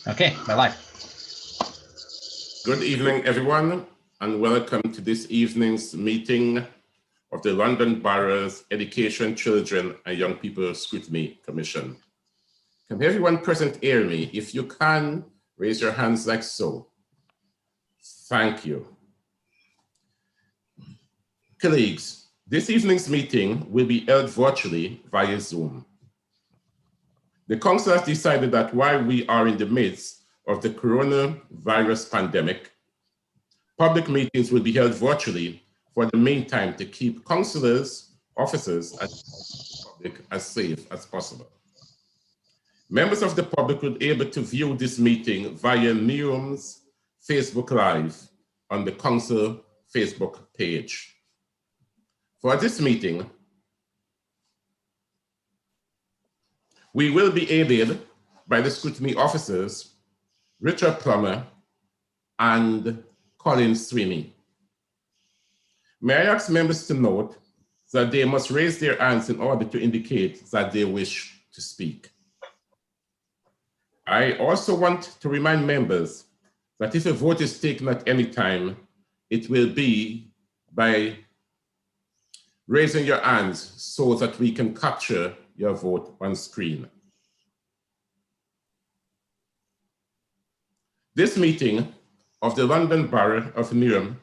Okay, we're live. Good evening, everyone, and welcome to this evening's meeting of the London Borough's Education, Children and Young People Scrutiny Commission. Can everyone present hear me? If you can, raise your hands like so. Thank you. Colleagues, this evening's meeting will be held virtually via Zoom. The Council has decided that while we are in the midst of the coronavirus pandemic, public meetings will be held virtually for the meantime to keep councillors, officers, and the public as safe as possible. Members of the public will be able to view this meeting via Newham's Facebook Live on the Council Facebook page. For this meeting, we will be aided by the scrutiny officers, Richard Plummer and Colin Sweeney. May I ask members to note that they must raise their hands in order to indicate that they wish to speak. I also want to remind members that if a vote is taken at any time, it will be by raising your hands so that we can capture your vote on screen. This meeting of the London Borough of Newham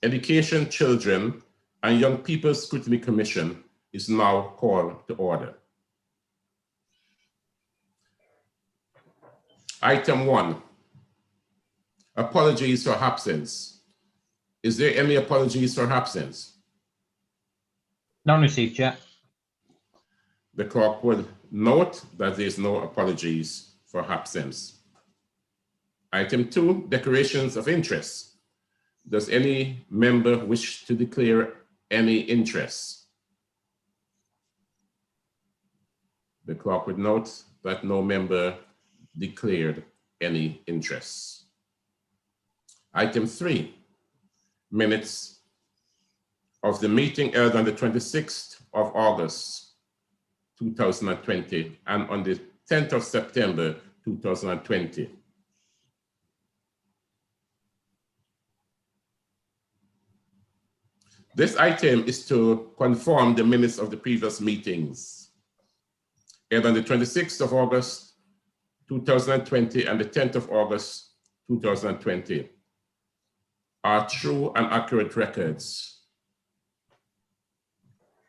Education, Children and Young People Scrutiny Commission is now called to order. Item 1, apologies for absence. Is there any apologies for absence? None received yet. The clerk will note that there is no apologies for absence. Item 2, declarations of interest. Does any member wish to declare any interest? The clerk would note that no member declared any interest. Item 3, minutes of the meeting held on the 26th of August 2020 and on the 10th of September 2020. This item is to confirm the minutes of the previous meetings held on the 26th of August 2020 and the 10th of August 2020 are true and accurate records.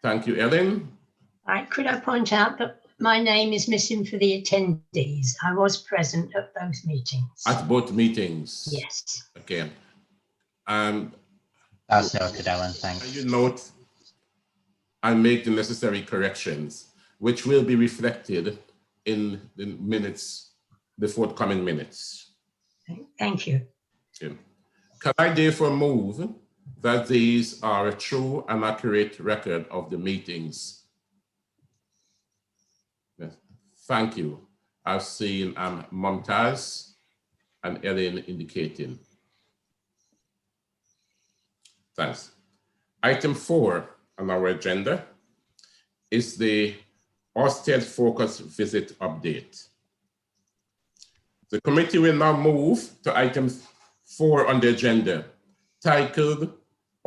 Thank you, Ellen. Right, could I point out that my name is missing for the attendees? I was present at both meetings. At both meetings? Yes. Okay. That's noted, Ellen, thanks. You note and make the necessary corrections, which will be reflected in the minutes, the forthcoming minutes. Thank you. Okay. Can I therefore move that these are a true and accurate record of the meetings? Yes. Thank you. I've seen Mumtaz and Ellen indicating. Thanks. Item 4 on our agenda is the Ofsted Focus Visit Update. The committee will now move to item 4 on the agenda, titled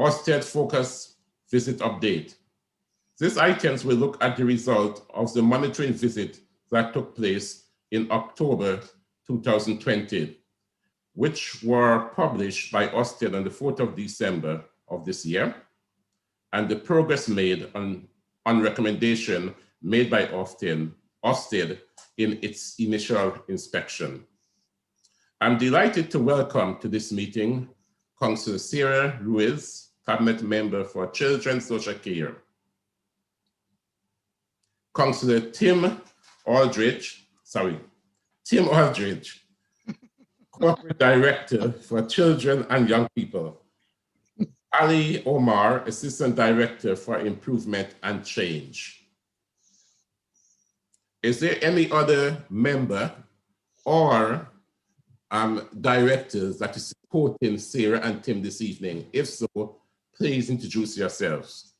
Ofsted Focus Visit Update. These items will look at the result of the monitoring visit that took place in October 2020, which were published by Ofsted on the 4th of December of this year, and the progress made on recommendation made by Ofsted in its initial inspection. I'm delighted to welcome to this meeting Councillor Sarah Ruiz, Cabinet Member for Children Social Care, Councillor Tim Aldridge, Corporate Director for Children and Young People, Ali Omar, Assistant Director for Improvement and Change. Is there any other member or directors that is supporting Sarah and Tim this evening? If so, please introduce yourselves.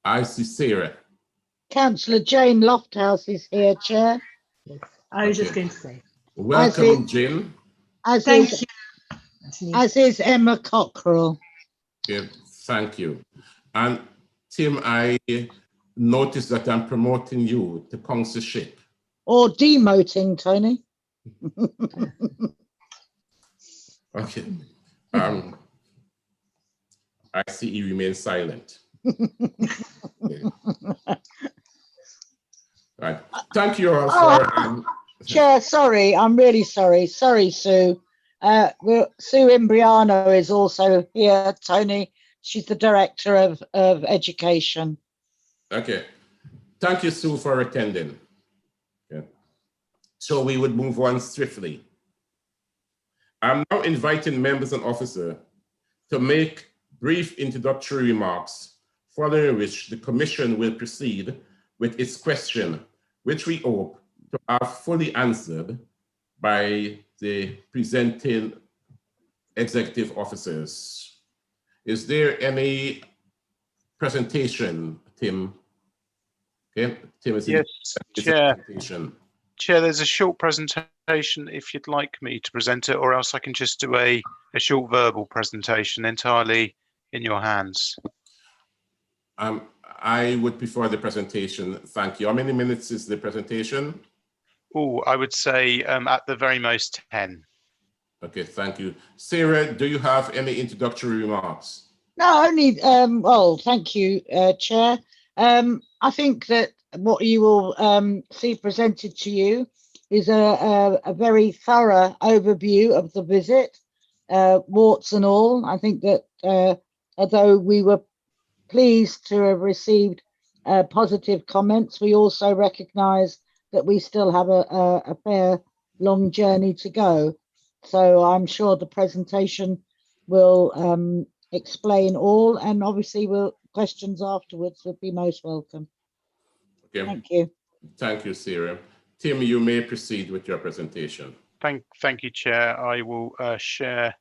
I see Sarah. Councillor Jane Lofthouse is here, Chair. I was just Okay. going to say. Welcome, Jim. Thank you. As is Emma Cockrell. Okay, thank you. And Tim, I noticed that I'm promoting you to consulship. Or demoting, Tony. Okay. I see you remain silent. Okay. Right. Thank you all for. Chair, sorry, I'm really sorry. Sorry, Sue. Sue Imbriano is also here, Tony. She's the Director of Education. Okay. Thank you, Sue, for attending. Okay. So we would move on swiftly. I'm now inviting members and officers to make brief introductory remarks, following which the Commission will proceed with its question, which we hope to have fully answered by the presenting executive officers. Is there any presentation, Tim? Okay, Tim is yes, Chair. presentation. Chair, there's a short presentation if you'd like me to present it, or else I can just do a short verbal presentation entirely in your hands. I would prefer the presentation. Thank you. How many minutes is the presentation? Oh, I would say at the very most 10. Okay, thank you. Sarah, do you have any introductory remarks? No, only, well, thank you, Chair. I think that what you will see presented to you is a very thorough overview of the visit, warts and all. I think that although we were pleased to have received positive comments, we also recognise that we still have a fair long journey to go. So I'm sure the presentation will explain all, and obviously questions afterwards would be most welcome. Okay. Thank you. Thank you, Sarah. Tim, you may proceed with your presentation. Thank you, Chair. I will share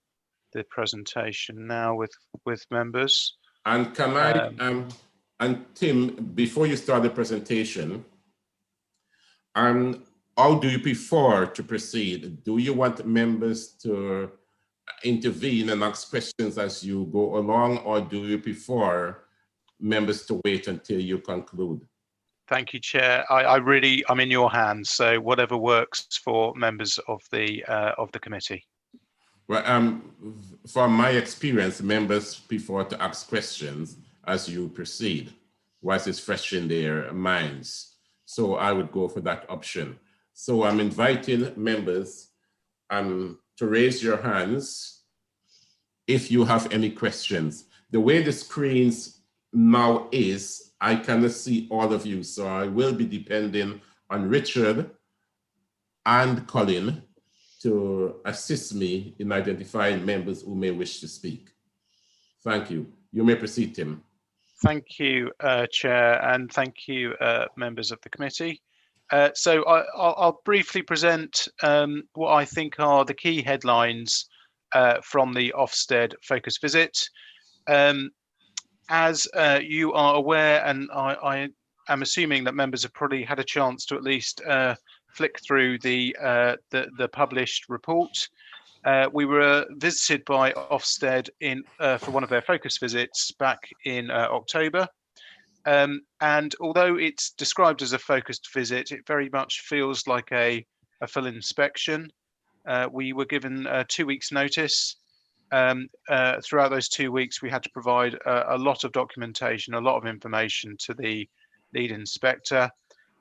the presentation now with members. And can I, and Tim, before you start the presentation, how do you prefer to proceed? Do you want members to intervene and ask questions as you go along, or do you prefer members to wait until you conclude? Thank you, Chair. I'm in your hands, so whatever works for members of the committee. Well, from my experience, members prefer to ask questions as you proceed, whilst it's fresh in their minds. So I would go for that option. So I'm inviting members to raise your hands if you have any questions. The way the screens now is, I cannot see all of you, so I will be depending on Richard and Colin to assist me in identifying members who may wish to speak. Thank you. You may proceed, Tim. Thank you, Chair, and thank you, members of the committee. So I'll briefly present what I think are the key headlines from the Ofsted focus visit. As you are aware, and I am assuming that members have probably had a chance to at least flick through the published report. We were visited by Ofsted for one of their focus visits back in October. And although it's described as a focused visit, it very much feels like a full inspection. We were given 2 weeks notice. Throughout those 2 weeks, we had to provide a lot of documentation, a lot of information to the lead inspector.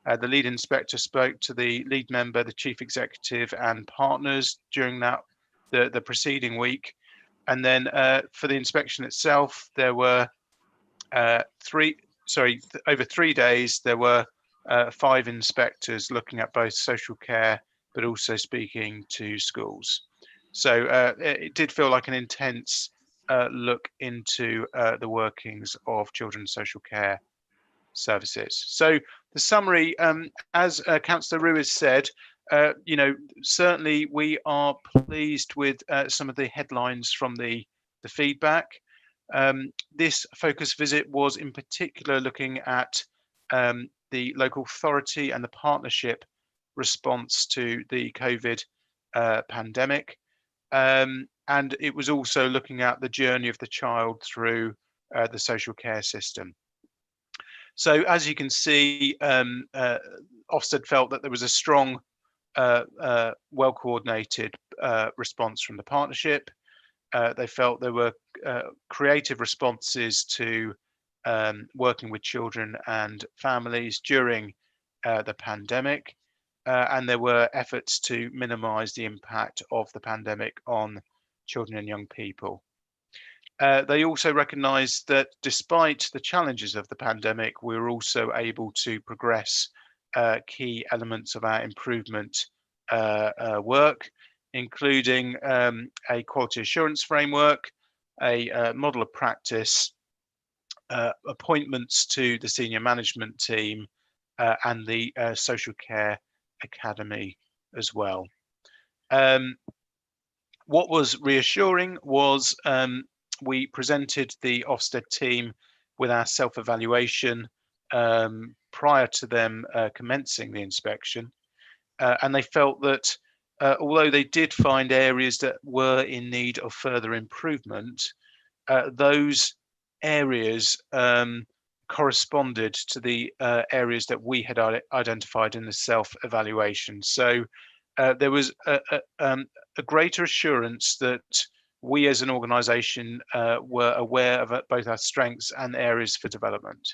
The lead inspector spoke to the lead member, the chief executive, and partners during the preceding week. And then for the inspection itself, there were over 3 days, there were 5 inspectors looking at both social care, but also speaking to schools. So it did feel like an intense look into the workings of children's social care services. So the summary, as Councillor Ruiz said, certainly we are pleased with some of the headlines from the feedback. This focus visit was in particular looking at the local authority and the partnership response to the COVID pandemic. And it was also looking at the journey of the child through the social care system. So as you can see, Ofsted felt that there was a strong, well-coordinated response from the partnership. They felt there were creative responses to working with children and families during the pandemic, and there were efforts to minimise the impact of the pandemic on children and young people. They also recognised that despite the challenges of the pandemic, we were also able to progress key elements of our improvement work, including a quality assurance framework, a model of practice, appointments to the senior management team, and the social care academy as well. What was reassuring was we presented the Ofsted team with our self-evaluation prior to them commencing the inspection, and they felt that although they did find areas that were in need of further improvement, those areas corresponded to the areas that we had identified in the self-evaluation. So there was a greater assurance that we as an organisation were aware of both our strengths and areas for development.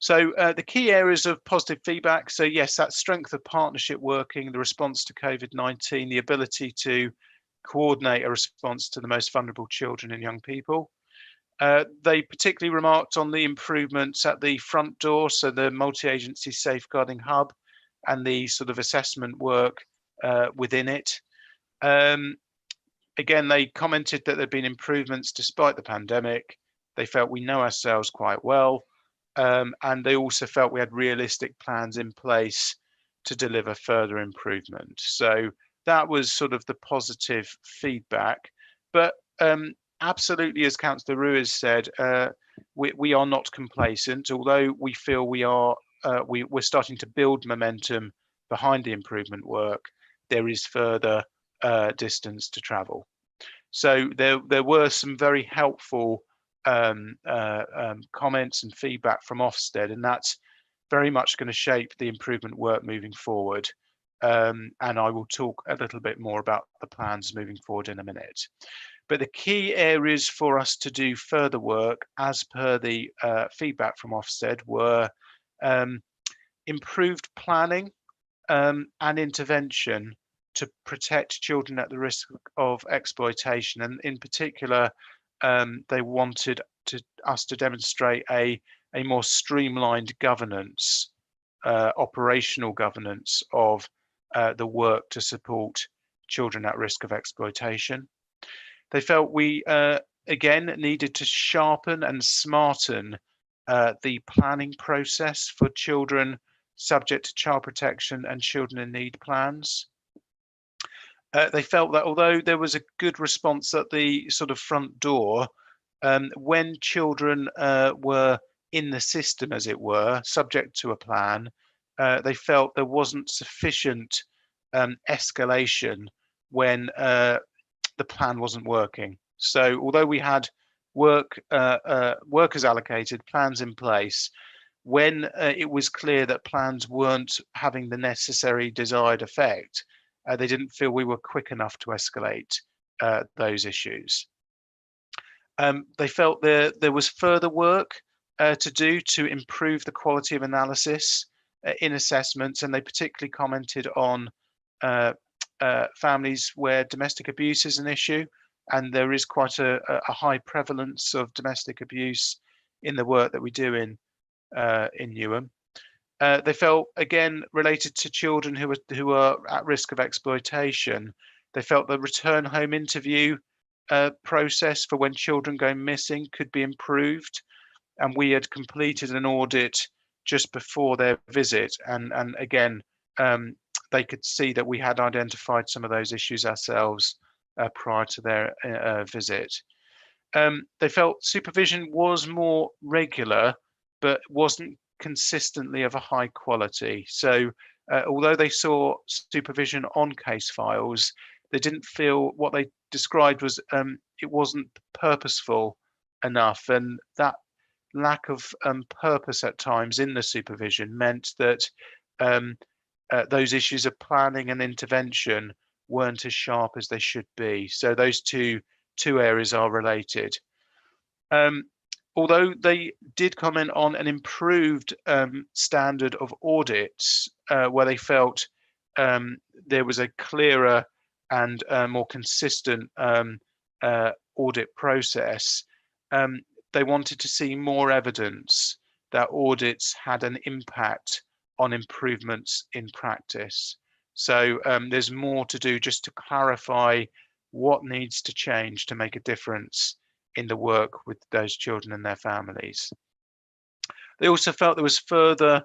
So the key areas of positive feedback, so yes, that strength of partnership working, the response to COVID-19, the ability to coordinate a response to the most vulnerable children and young people. They particularly remarked on the improvements at the front door, so the multi-agency safeguarding hub and the sort of assessment work within it. Again, they commented that there'd been improvements despite the pandemic. They felt we know ourselves quite well, and they also felt we had realistic plans in place to deliver further improvement. So that was sort of the positive feedback. But absolutely, as Councillor Ruiz said, we are not complacent, although we feel we're starting to build momentum behind the improvement work. There is further distance to travel. So there were some very helpful comments and feedback from Ofsted, and that's very much going to shape the improvement work moving forward. And I will talk a little bit more about the plans moving forward in a minute. But the key areas for us to do further work, as per the feedback from Ofsted, were improved planning and intervention to protect children at the risk of exploitation. And in particular, they wanted us to demonstrate a more streamlined governance, operational governance of the work to support children at risk of exploitation. They felt we, again, needed to sharpen and smarten the planning process for children subject to child protection and children in need plans. They felt that although there was a good response at the sort of front door, when children were in the system, as it were, subject to a plan, they felt there wasn't sufficient escalation when the plan wasn't working. So although we had workers allocated, plans in place, when it was clear that plans weren't having the necessary desired effect, they didn't feel we were quick enough to escalate those issues. They felt there was further work to do to improve the quality of analysis in assessments, and they particularly commented on families where domestic abuse is an issue, and there is quite a high prevalence of domestic abuse in the work that we do in Newham. They felt, again, related to children who are at risk of exploitation, they felt the return home interview process for when children go missing could be improved, and we had completed an audit just before their visit, and again, they could see that we had identified some of those issues ourselves prior to their visit. They felt supervision was more regular, but wasn't consistently of a high quality. So although they saw supervision on case files, they didn't feel what they described was it wasn't purposeful enough, and that lack of purpose at times in the supervision meant that those issues of planning and intervention weren't as sharp as they should be. So those two areas are related. Although they did comment on an improved standard of audits, where they felt there was a clearer and more consistent audit process, they wanted to see more evidence that audits had an impact on improvements in practice. So there's more to do just to clarify what needs to change to make a difference in the work with those children and their families. They also felt there was further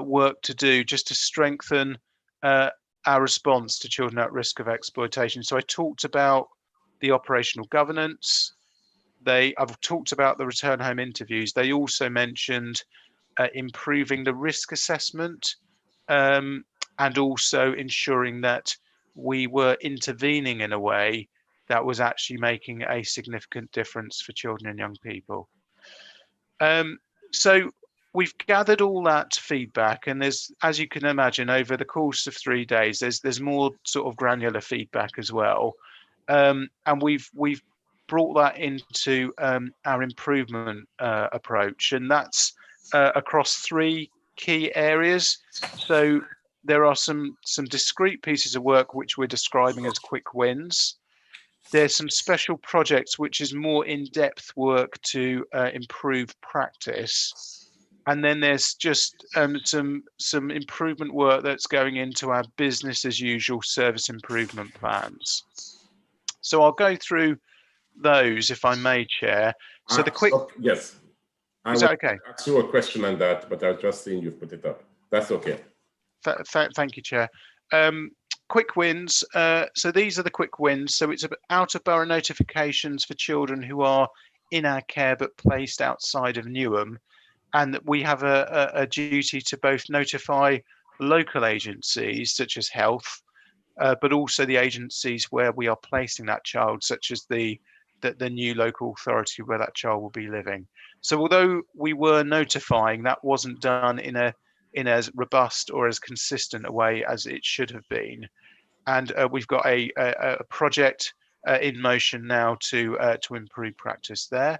work to do just to strengthen our response to children at risk of exploitation. So I talked about the operational governance. I've talked about the return home interviews. They also mentioned improving the risk assessment, and also ensuring that we were intervening in a way that was actually making a significant difference for children and young people. So we've gathered all that feedback, and there's, as you can imagine, over the course of 3 days, there's more sort of granular feedback as well, and we've brought that into our improvement approach, and that's across 3 key areas. So there are some discrete pieces of work which we're describing as quick wins. There's some special projects which is more in-depth work to improve practice, and then there's just some improvement work that's going into our business as usual service improvement plans. So I'll go through those, if I may, Chair. So the quick... Yes. Is that okay? I asked you a question on that, but I was just seeing you've put it up. That's okay. Thank you, Chair. Quick wins. So these are the quick wins. So it's out of borough notifications for children who are in our care but placed outside of Newham. And we have a duty to both notify local agencies such as health, but also the agencies where we are placing that child, such as the new local authority where that child will be living. So although we were notifying, that wasn't done in as robust or as consistent a way as it should have been. And we've got a project in motion now to improve practice there.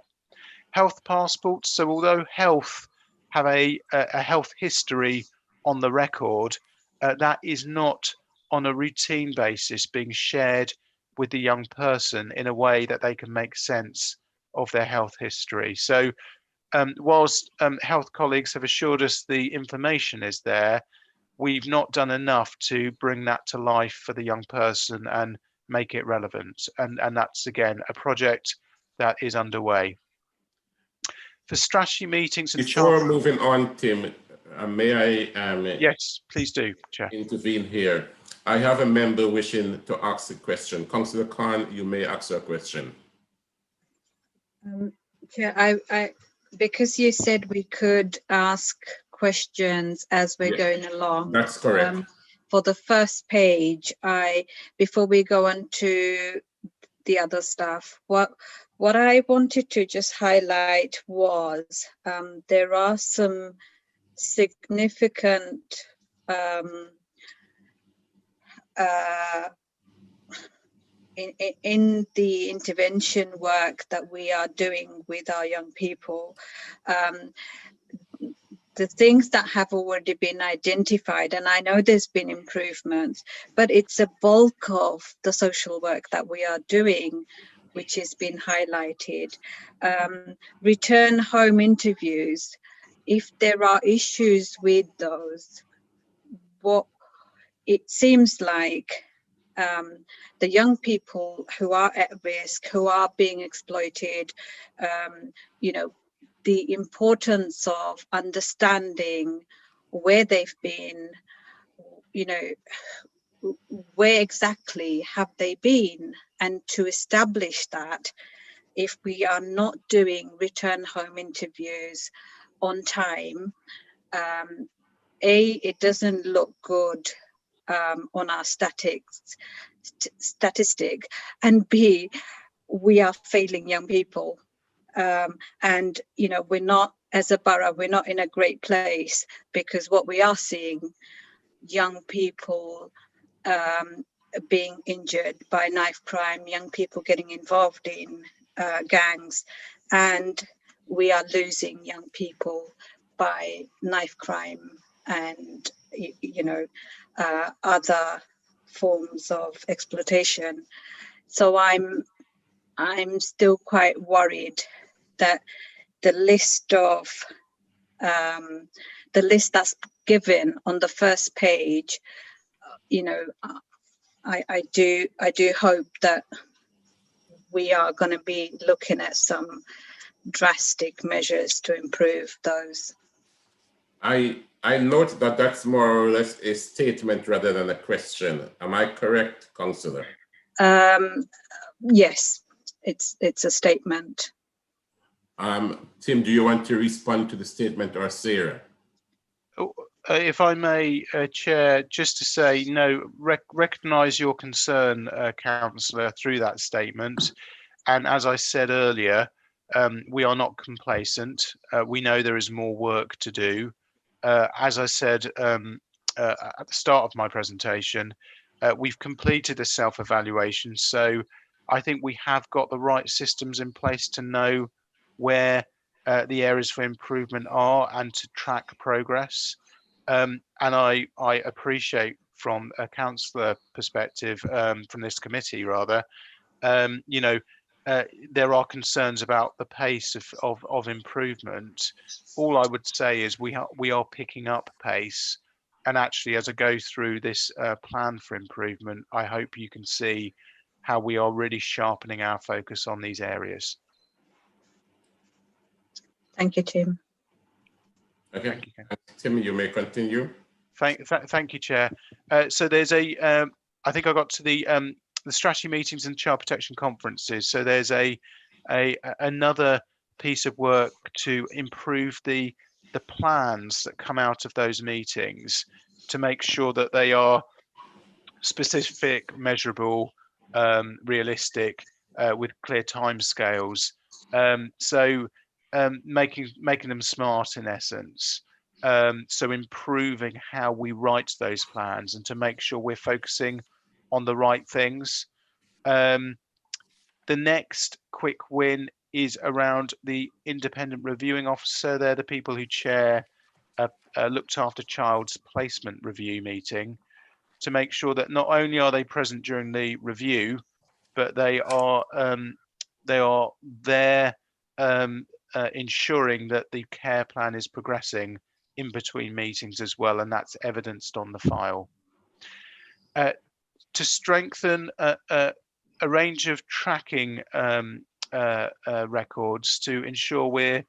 Health passports. So although health have a health history on the record, that is not on a routine basis being shared with the young person in a way that they can make sense of their health history. So whilst health colleagues have assured us the information is there, we've not done enough to bring that to life for the young person and make it relevant. And that's, again, a project that is underway. For strategy meetings and before moving on, Tim, may I yes, please do, Chair. Intervene here. I have a member wishing to ask a question. Councillor Khan, you may ask a question. Chair, I because you said we could ask questions as we're going along. That's correct. For the first page, before we go on to the other stuff, what I wanted to just highlight was there are some significant in the intervention work that we are doing with our young people, the things that have already been identified, and I know there's been improvements, but it's a bulk of the social work that we are doing which has been highlighted. Return home interviews, if there are issues with those, what it seems like the young people who are at risk, who are being exploited, you know, the importance of understanding where they've been, you know, where exactly have they been, and to establish that if we are not doing return home interviews on time, it doesn't look good on our statistic, and B, we are failing young people. And, you know, we're not, as a borough, we're not in a great place, because what we are seeing, young people being injured by knife crime, young people getting involved in gangs, and we are losing young people by knife crime and, you know, other forms of exploitation. So I'm still quite worried that the list that's given on the first page, you know, I do hope that we are going to be looking at some drastic measures to improve those. I note that that's more or less a statement rather than a question. Am I correct, Councillor? Yes, it's a statement. Tim, do you want to respond to the statement, or Sarah? If I may, Chair, just to say, no, recognise your concern, Councillor, through that statement. And as I said earlier, we are not complacent. We know there is more work to do. As I said at the start of my presentation, we've completed a self-evaluation. So I think we have got the right systems in place to know where the areas for improvement are and to track progress. And I appreciate from a councillor perspective, from this committee rather, you know, there are concerns about the pace of improvement. All I would say is we are picking up pace, and actually as I go through this plan for improvement, I hope you can see how we are really sharpening our focus on these areas. Thank you, Tim. Okay, Thank you. Tim, you may continue. Thank you, Chair. So there's I think I got to the strategy meetings and child protection conferences. So there's another piece of work to improve the plans that come out of those meetings, to make sure that they are specific, measurable, realistic, with clear timescales. So making them smart in essence. So improving how we write those plans and to make sure we're focusing on the right things. The next quick win is around the independent reviewing officer. They're the people who chair looked after child's placement review meeting, to make sure that not only are they present during the review, but they are there ensuring that the care plan is progressing in between meetings as well, and that's evidenced on the file. To strengthen a range of tracking records to ensure we're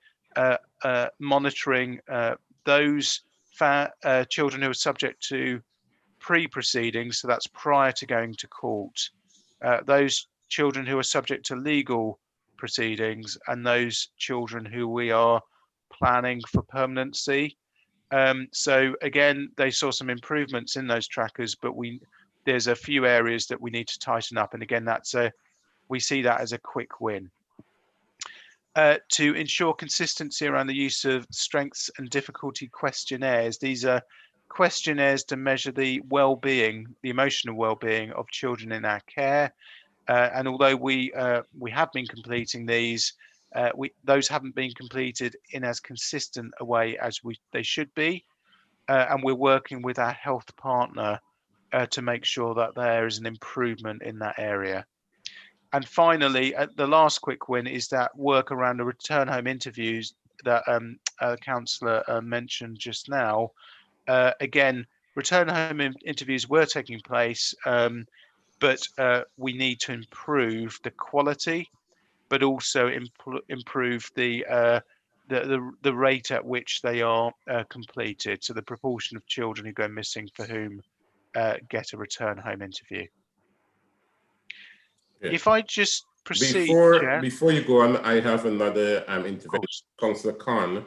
monitoring those children who are subject to pre-proceedings, so that's prior to going to court, those children who are subject to legal proceedings, and those children who we are planning for permanency. So again, they saw some improvements in those trackers, but there's a few areas that we need to tighten up, and again, we see that as a quick win. To ensure consistency around the use of strengths and difficulty questionnaires. These are questionnaires to measure the well-being, the emotional well-being of children in our care. And although we have been completing these, those haven't been completed in as consistent a way as they should be. And we're working with our health partner to make sure that there is an improvement in that area. And finally, the last quick win is that work around the return home interviews that Councillor mentioned just now. Again, return home interviews were taking place, but we need to improve the quality, but also improve the rate at which they are completed. So the proportion of children who go missing for whom get a return home interview. Okay. If I just proceed, Chair. Before you go on, I have another intervention. Councillor Khan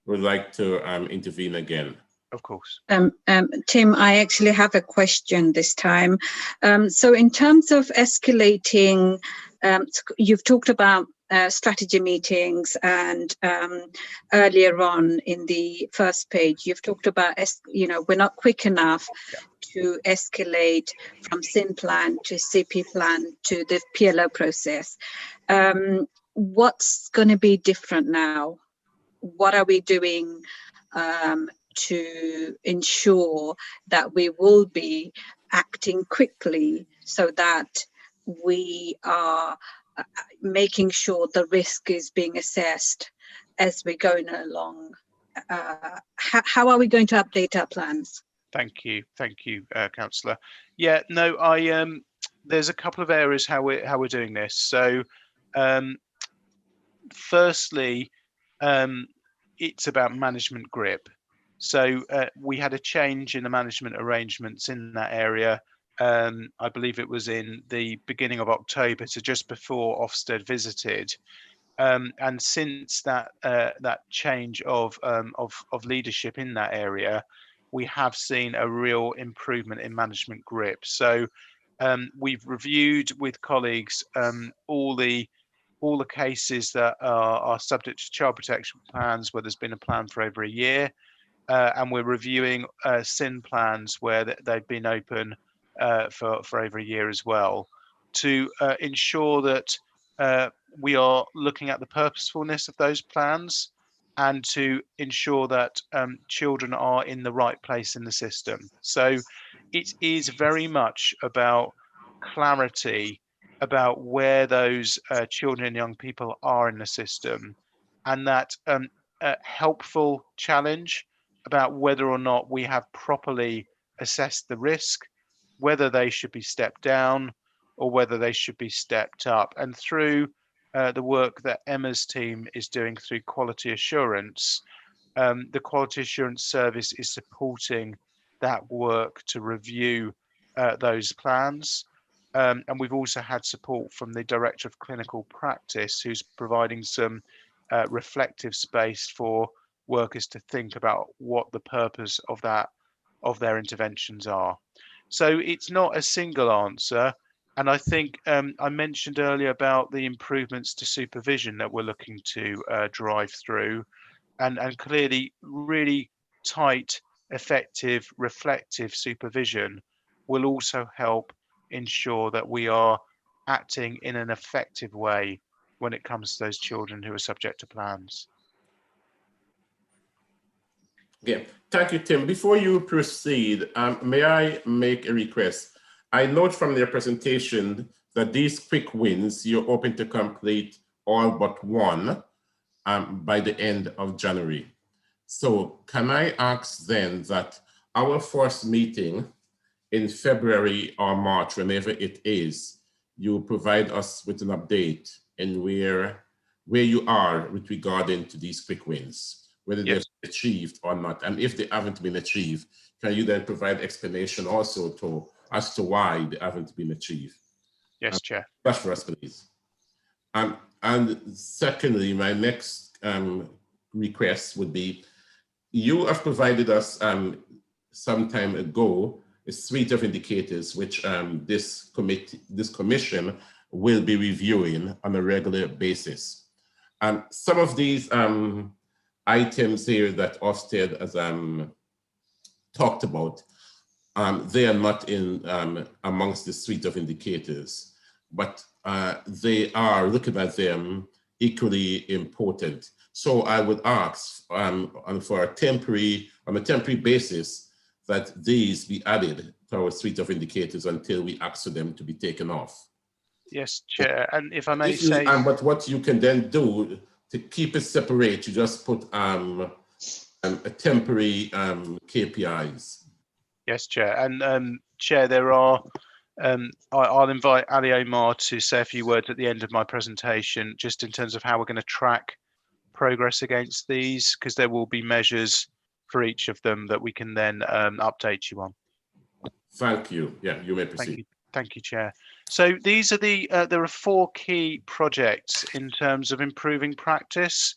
would like to intervene again. Of course. Tim, I actually have a question this time. So in terms of escalating, you've talked about strategy meetings, and earlier on in the first page, you've talked about, we're not quick enough to escalate from SIN plan to CP plan to the PLO process. What's going to be different now? What are we doing to ensure that we will be acting quickly so that we are making sure the risk is being assessed as we're going along? How are we going to update our plans? Thank you, Councillor. Yeah, no, there's a couple of areas how we're doing this. So, firstly, it's about management grip. So we had a change in the management arrangements in that area. I believe it was in the beginning of October, so just before Ofsted visited. And since that change of leadership in that area, we have seen a real improvement in management grip. So we've reviewed with colleagues all the cases that are subject to child protection plans where there's been a plan for over a year, and we're reviewing SIN plans where they've been open for over a year as well, to ensure that we are looking at the purposefulness of those plans, and to ensure that children are in the right place in the system. So it is very much about clarity about where those children and young people are in the system, and that helpful challenge about whether or not we have properly assessed the risk, whether they should be stepped down or whether they should be stepped up. And through the work that Emma's team is doing through quality assurance, the quality assurance service is supporting that work to review those plans. And we've also had support from the Director of Clinical Practice, who's providing some reflective space for workers to think about what the purpose of their interventions are. So it's not a single answer. And I think I mentioned earlier about the improvements to supervision that we're looking to drive through, and clearly really tight, effective, reflective supervision will also help ensure that we are acting in an effective way when it comes to those children who are subject to plans. Okay, thank you, Tim. Before you proceed, may I make a request? I note from their presentation that these quick wins, you're hoping to complete all but one by the end of January. So can I ask then that our first meeting in February or March, whenever it is, you provide us with an update in where you are with regarding to these quick wins, whether they're achieved or not. And if they haven't been achieved, can you then provide explanation also as to why they haven't been achieved? Yes, Chair. That's for us, please. And secondly, my next request would be, you have provided us some time ago a suite of indicators which this commission will be reviewing on a regular basis. Some of these items here that Ofsted has talked about, they are not in amongst the suite of indicators, but they are, looking at them, equally important. So I would ask on a temporary basis that these be added to our suite of indicators until we ask for them to be taken off. Yes, Chair. And if I may say, but what you can then do to keep it separate, you just put a temporary KPIs. Yes, Chair. And Chair, there are. I'll invite Ali Omar to say a few words at the end of my presentation, just in terms of how we're going to track progress against these, because there will be measures for each of them that we can then update you on. Thank you. Yeah, you may proceed. Thank you, Chair. So these are there are 4 key projects in terms of improving practice,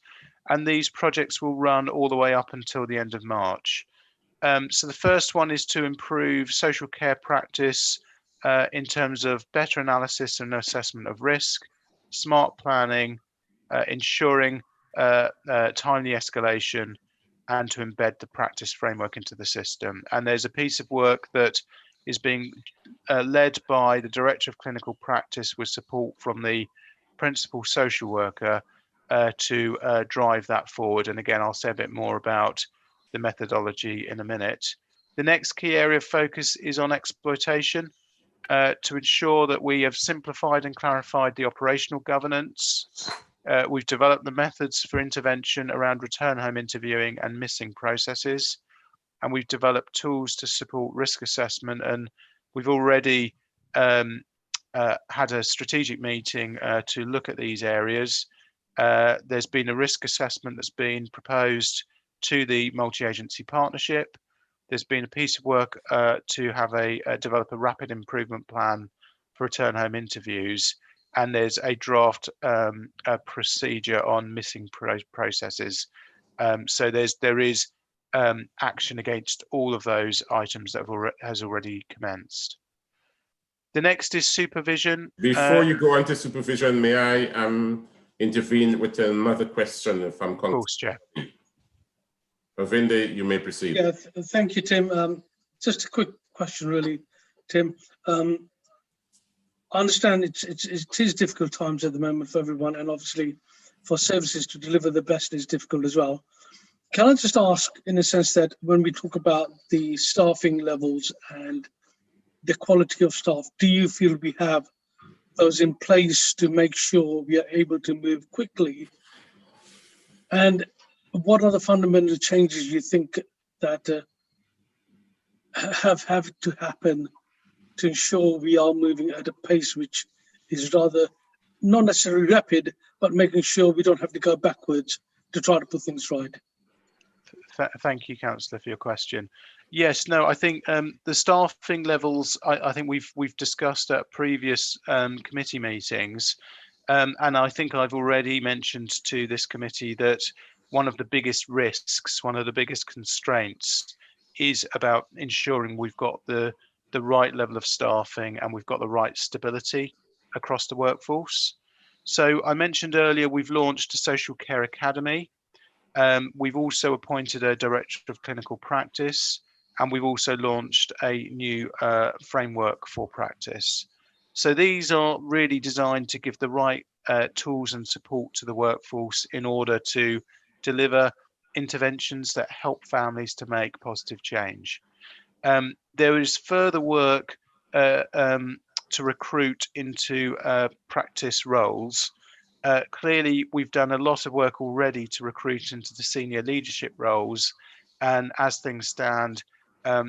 and these projects will run all the way up until the end of March. So the first one is to improve social care practice in terms of better analysis and assessment of risk, smart planning, ensuring timely escalation, and to embed the practice framework into the system. And there's a piece of work that is being led by the Director of Clinical Practice with support from the Principal Social Worker to drive that forward. And again, I'll say a bit more about the methodology in a minute. The next key area of focus is on exploitation to ensure that we have simplified and clarified the operational governance. We've developed the methods for intervention around return home interviewing and missing processes. And we've developed tools to support risk assessment. And we've already had a strategic meeting to look at these areas. There's been a risk assessment that's been proposed to the multi-agency partnership. There's been a piece of work to have develop a rapid improvement plan for return home interviews, and there's a draft procedure on missing processes. So there is action against all of those items that has already commenced. The next is supervision. Before you go on to supervision, may I intervene with another question from Of course, Chair. Vinda, you may proceed. Yeah, thank you, Tim. Just a quick question, really, Tim. I understand it is difficult times at the moment for everyone, and obviously for services to deliver the best is difficult as well. Can I just ask, in a sense, that when we talk about the staffing levels and the quality of staff, do you feel we have those in place to make sure we are able to move quickly? And what are the fundamental changes you think that have to happen to ensure we are moving at a pace which is rather not necessarily rapid, but making sure we don't have to go backwards to try to put things right? Thank you, Councillor, for your question. Yes, no, I think the staffing levels, I think we've discussed at previous committee meetings, and I think I've already mentioned to this committee that one of the biggest risks, one of the biggest constraints is about ensuring we've got the right level of staffing and we've got the right stability across the workforce. So I mentioned earlier, we've launched a social care academy. We've also appointed a director of clinical practice, and we've also launched a new framework for practice. So these are really designed to give the right tools and support to the workforce in order to deliver interventions that help families to make positive change. There is further work to recruit into practice roles. Clearly, we've done a lot of work already to recruit into the senior leadership roles, and as things stand,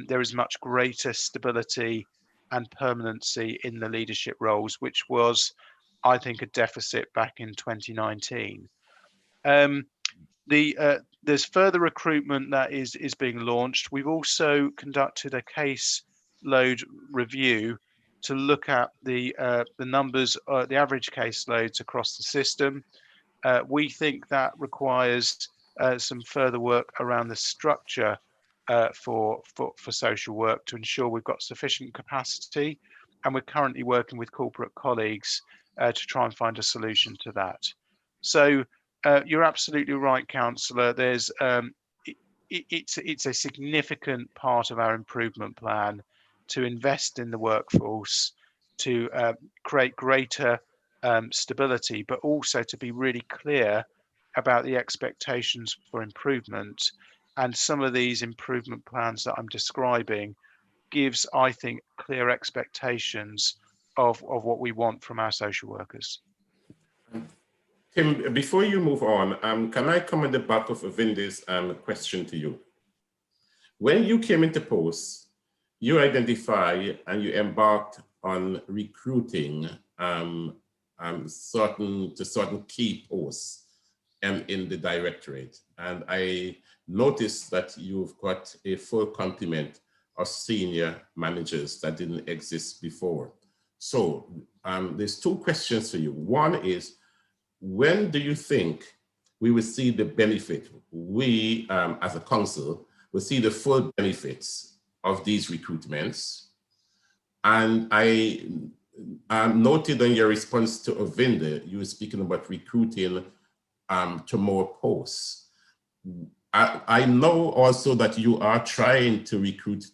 there is much greater stability and permanency in the leadership roles, which was, I think, a deficit back in 2019. There's further recruitment that is being launched. We've also conducted a case load review to look at the numbers, the average caseloads across the system. We think that requires some further work around the structure for social work to ensure we've got sufficient capacity, and we're currently working with corporate colleagues to try and find a solution to that. So you're absolutely right, Councillor. There's it's a significant part of our improvement plan to invest in the workforce, to create greater stability, but also to be really clear about the expectations for improvement. And some of these improvement plans that I'm describing gives, I think, clear expectations of what we want from our social workers. Tim, before you move on, can I come on the back of Vinda's question to you? When you came into post, you identified and you embarked on recruiting certain key posts in the directorate. And I noticed that you've got a full complement of senior managers that didn't exist before. So there's two questions for you. One is, when do you think we will see the benefit, we as a council, will see the full benefits of these recruitments. And I noted on your response to Ovinda, you were speaking about recruiting to more posts. I know also that you are trying to recruit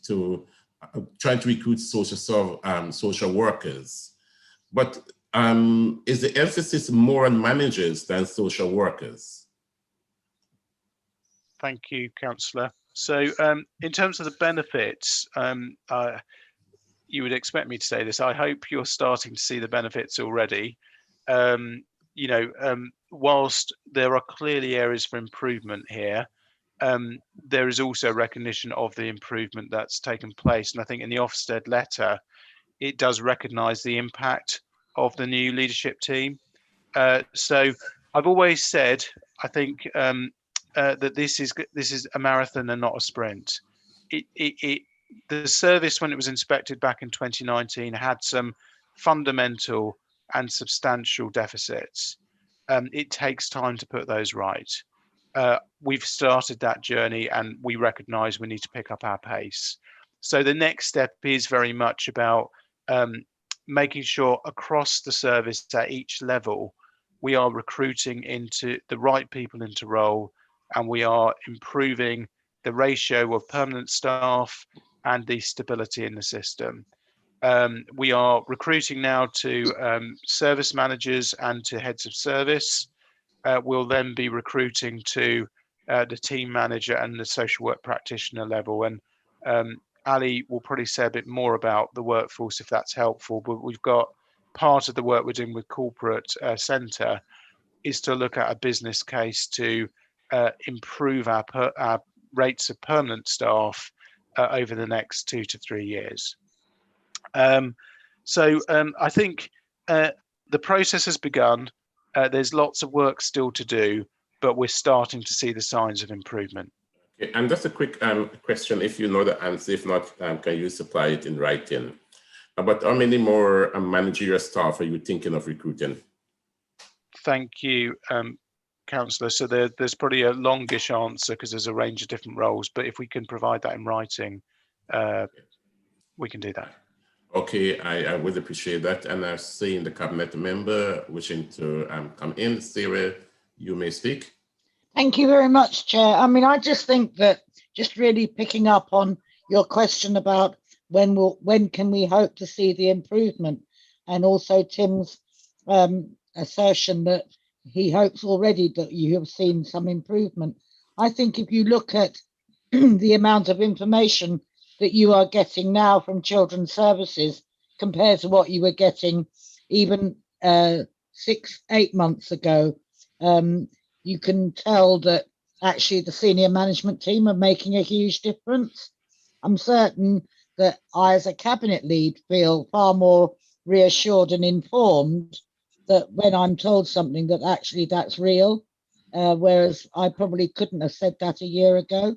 social workers, but is the emphasis more on managers than social workers? Thank you, Councillor. So in terms of the benefits, you would expect me to say this. I hope you're starting to see the benefits already. Whilst there are clearly areas for improvement here, there is also recognition of the improvement that's taken place. And I think in the Ofsted letter, it does recognise the impact of the new leadership team. So I've always said, I think that this is a marathon and not a sprint. The service, when it was inspected back in 2019, had some fundamental and substantial deficits. It takes time to put those right. We've started that journey and we recognise we need to pick up our pace. So the next step is very much about making sure across the service at each level, we are recruiting into the right people into role, and we are improving the ratio of permanent staff and the stability in the system. We are recruiting now to service managers and to heads of service. We'll then be recruiting to the team manager and the social work practitioner level. And Ali will probably say a bit more about the workforce if that's helpful, but we've got part of the work we're doing with corporate centre is to look at a business case to improve our rates of permanent staff over the next 2 to 3 years. I think the process has begun. There's lots of work still to do, but we're starting to see the signs of improvement. Okay, and just a quick question, if you know the answer, if not, can you supply it in writing? But how many more managerial staff are you thinking of recruiting? Thank you, Councillor. So there's probably a longish answer because there's a range of different roles, but if we can provide that in writing, we can do that. Okay, I would appreciate that. And I've seen the cabinet member wishing to come in. Sarah, you may speak. Thank you very much, Chair. I mean, I just think that just really picking up on your question about when can we hope to see the improvement, and also Tim's assertion that he hopes already that you have seen some improvement. I think if you look at the amount of information that you are getting now from Children's Services compared to what you were getting even 6-8 months ago, you can tell that actually the senior management team are making a huge difference. I'm certain that I, as a cabinet lead, feel far more reassured and informed that when I'm told something that actually that's real, whereas I probably couldn't have said that a year ago.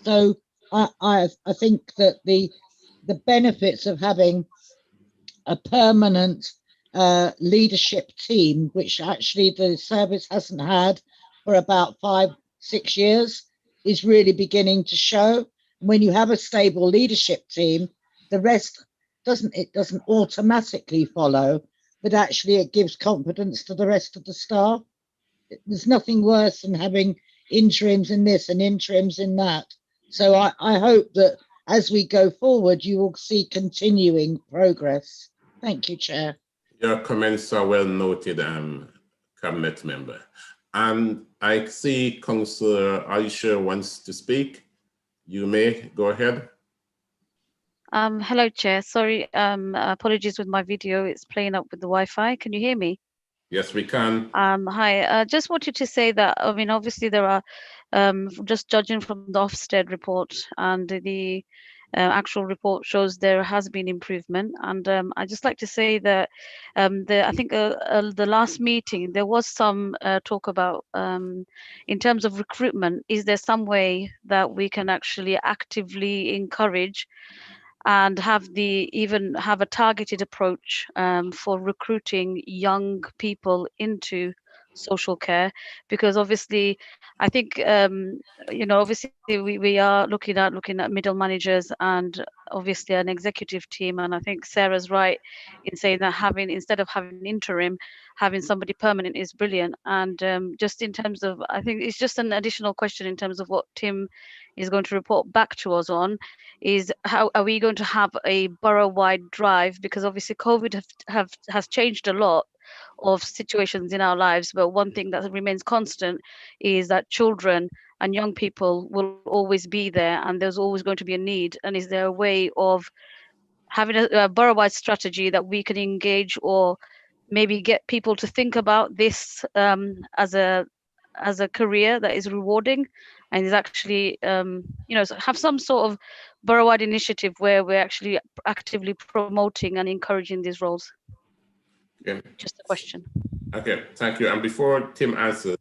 So I think that the benefits of having a permanent leadership team, which actually the service hasn't had for about 5-6 years, is really beginning to show. When you have a stable leadership team, the rest doesn't automatically follow, but actually it gives confidence to the rest of the staff. There's nothing worse than having interims in this and interims in that. So I hope that as we go forward, you will see continuing progress. Thank you, Chair. Your comments are well noted, cabinet member. And I see Councillor Aisha wants to speak. You may go ahead. Hello, Chair. Sorry, apologies with my video. It's playing up with the Wi-Fi. Can you hear me? Yes, we can. Hi. Just wanted to say that, I mean, obviously there are, just judging from the Ofsted report and the actual report shows there has been improvement. And I just like to say that I think the last meeting, there was some talk about, in terms of recruitment, is there some way that we can actually actively encourage and even have a targeted approach for recruiting young people into social care, because obviously I think obviously we are looking at middle managers and obviously an executive team, and I think Sarah's right in saying that instead of having interim, having somebody permanent is brilliant. And just in terms of, I think it's just an additional question in terms of what Tim is going to report back to us on, is how are we going to have a borough-wide drive, because obviously COVID has changed a lot of situations in our lives, but one thing that remains constant is that children and young people will always be there, and there's always going to be a need. And is there a way of having a borough-wide strategy that we can engage, or maybe get people to think about this as a career that is rewarding and is actually have some sort of borough-wide initiative where we're actually actively promoting and encouraging these roles? Okay. Just a question. Okay, thank you. And before Tim answers,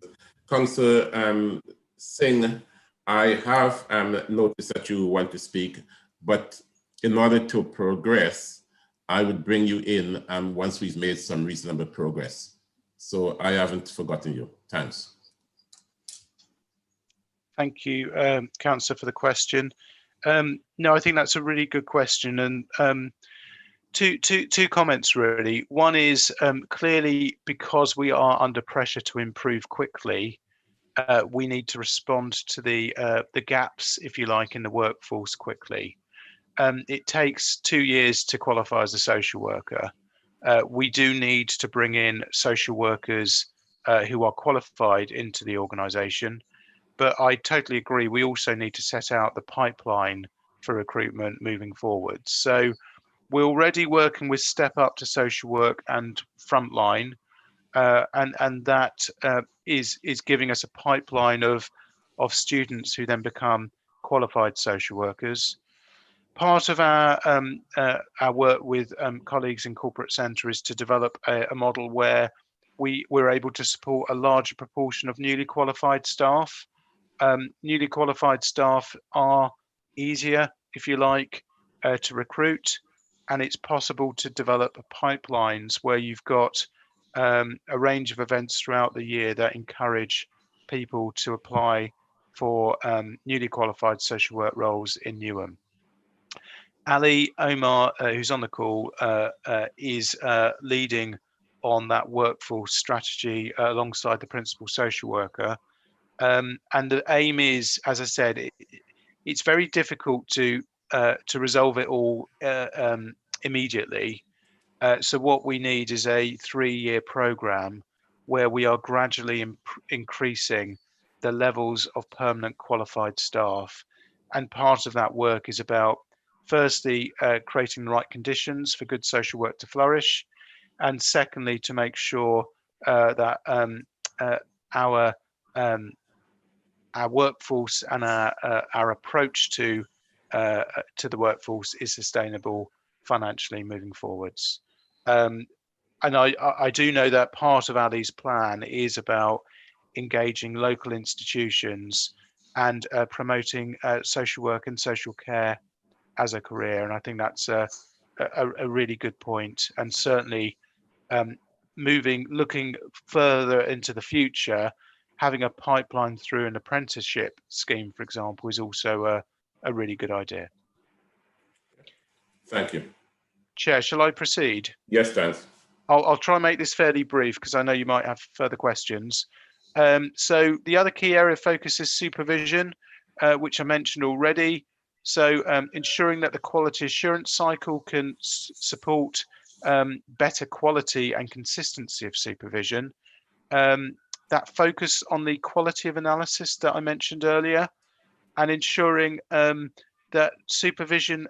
Councillor Singh, I have noticed that you want to speak, but in order to progress, I would bring you in once we've made some reasonable progress. So I haven't forgotten you. Thanks. Thank you, Councillor, for the question. No, I think that's a really good question, and two comments really. One is clearly, because we are under pressure to improve quickly, we need to respond to the gaps, if you like, in the workforce quickly. It takes 2 years to qualify as a social worker. We do need to bring in social workers who are qualified into the organisation. But I totally agree, we also need to set out the pipeline for recruitment moving forward. So we're already working with Step Up to Social Work and Frontline, and that is giving us a pipeline of students who then become qualified social workers. Part of our work with colleagues in Corporate Centre is to develop a model where we're able to support a larger proportion of newly qualified staff. Newly qualified staff are easier, if you like, to recruit, and it's possible to develop pipelines where you've got a range of events throughout the year that encourage people to apply for newly qualified social work roles in Newham. Ali Omar, who's on the call, is leading on that workforce strategy alongside the principal social worker. And the aim is, as I said, it's very difficult to resolve it all immediately. So what we need is a 3-year program where we are gradually increasing the levels of permanent qualified staff. And part of that work is about, firstly, creating the right conditions for good social work to flourish, and secondly, to make sure that our workforce and our approach to the workforce is sustainable financially moving forwards. And I do know that part of Ali's plan is about engaging local institutions and promoting social work and social care as a career. And I think that's a really good point. And certainly looking further into the future, having a pipeline through an apprenticeship scheme, for example, is also a really good idea. Thank you. Chair, shall I proceed? Yes, thanks. I'll try and make this fairly brief because I know you might have further questions. So the other key area of focus is supervision, which I mentioned already. So ensuring that the quality assurance cycle can support better quality and consistency of supervision. That focus on the quality of analysis that I mentioned earlier, and ensuring that supervision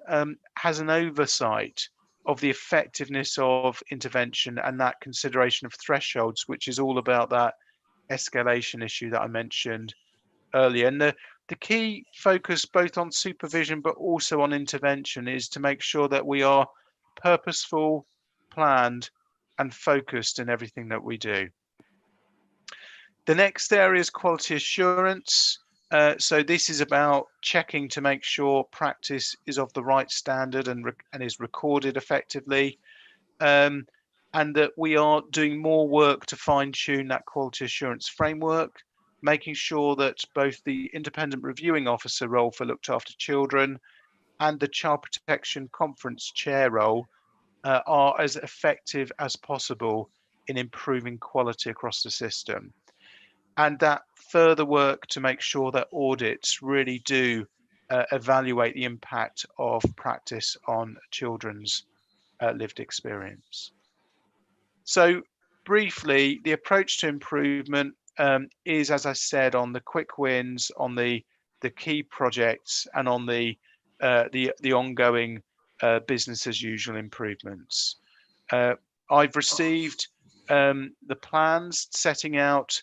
has an oversight of the effectiveness of intervention and that consideration of thresholds, which is all about that escalation issue that I mentioned earlier. And the key focus both on supervision but also on intervention is to make sure that we are purposeful, planned, and focused in everything that we do. The next area is quality assurance. So this is about checking to make sure practice is of the right standard and is recorded effectively. And and that we are doing more work to fine-tune that quality assurance framework, making sure that both the independent reviewing officer role for looked after children and the child protection conference chair role are as effective as possible in improving quality across the system. And that further work to make sure that audits really do evaluate the impact of practice on children's lived experience. So briefly, the approach to improvement is, as I said, on the quick wins, on the key projects, and on the ongoing business as usual improvements. I've received the plans setting out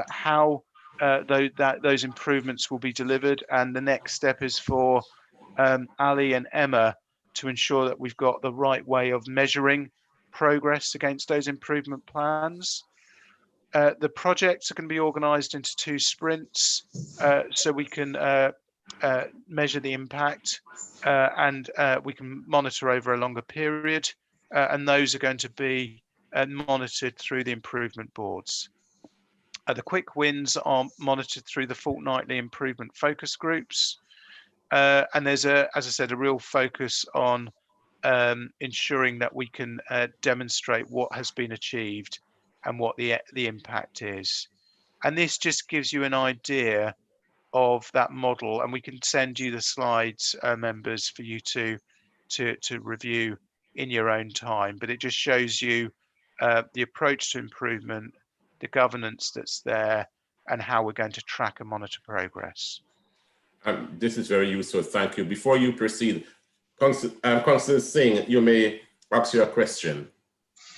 how those improvements will be delivered, and the next step is for Ali and Emma to ensure that we've got the right way of measuring progress against those improvement plans. The projects are going to be organised into 2 sprints, so we can measure the impact and we can monitor over a longer period, and those are going to be monitored through the improvement boards. The quick wins are monitored through the fortnightly improvement focus groups, and there's as I said, a real focus on ensuring that we can demonstrate what has been achieved and what the impact is. And this just gives you an idea of that model, and we can send you the slides, members, for you to review in your own time. But it just shows you the approach to improvement, the governance that's there, and how we're going to track and monitor progress. This is very useful. Thank you. Before you proceed, Councillor Singh, you may ask your question.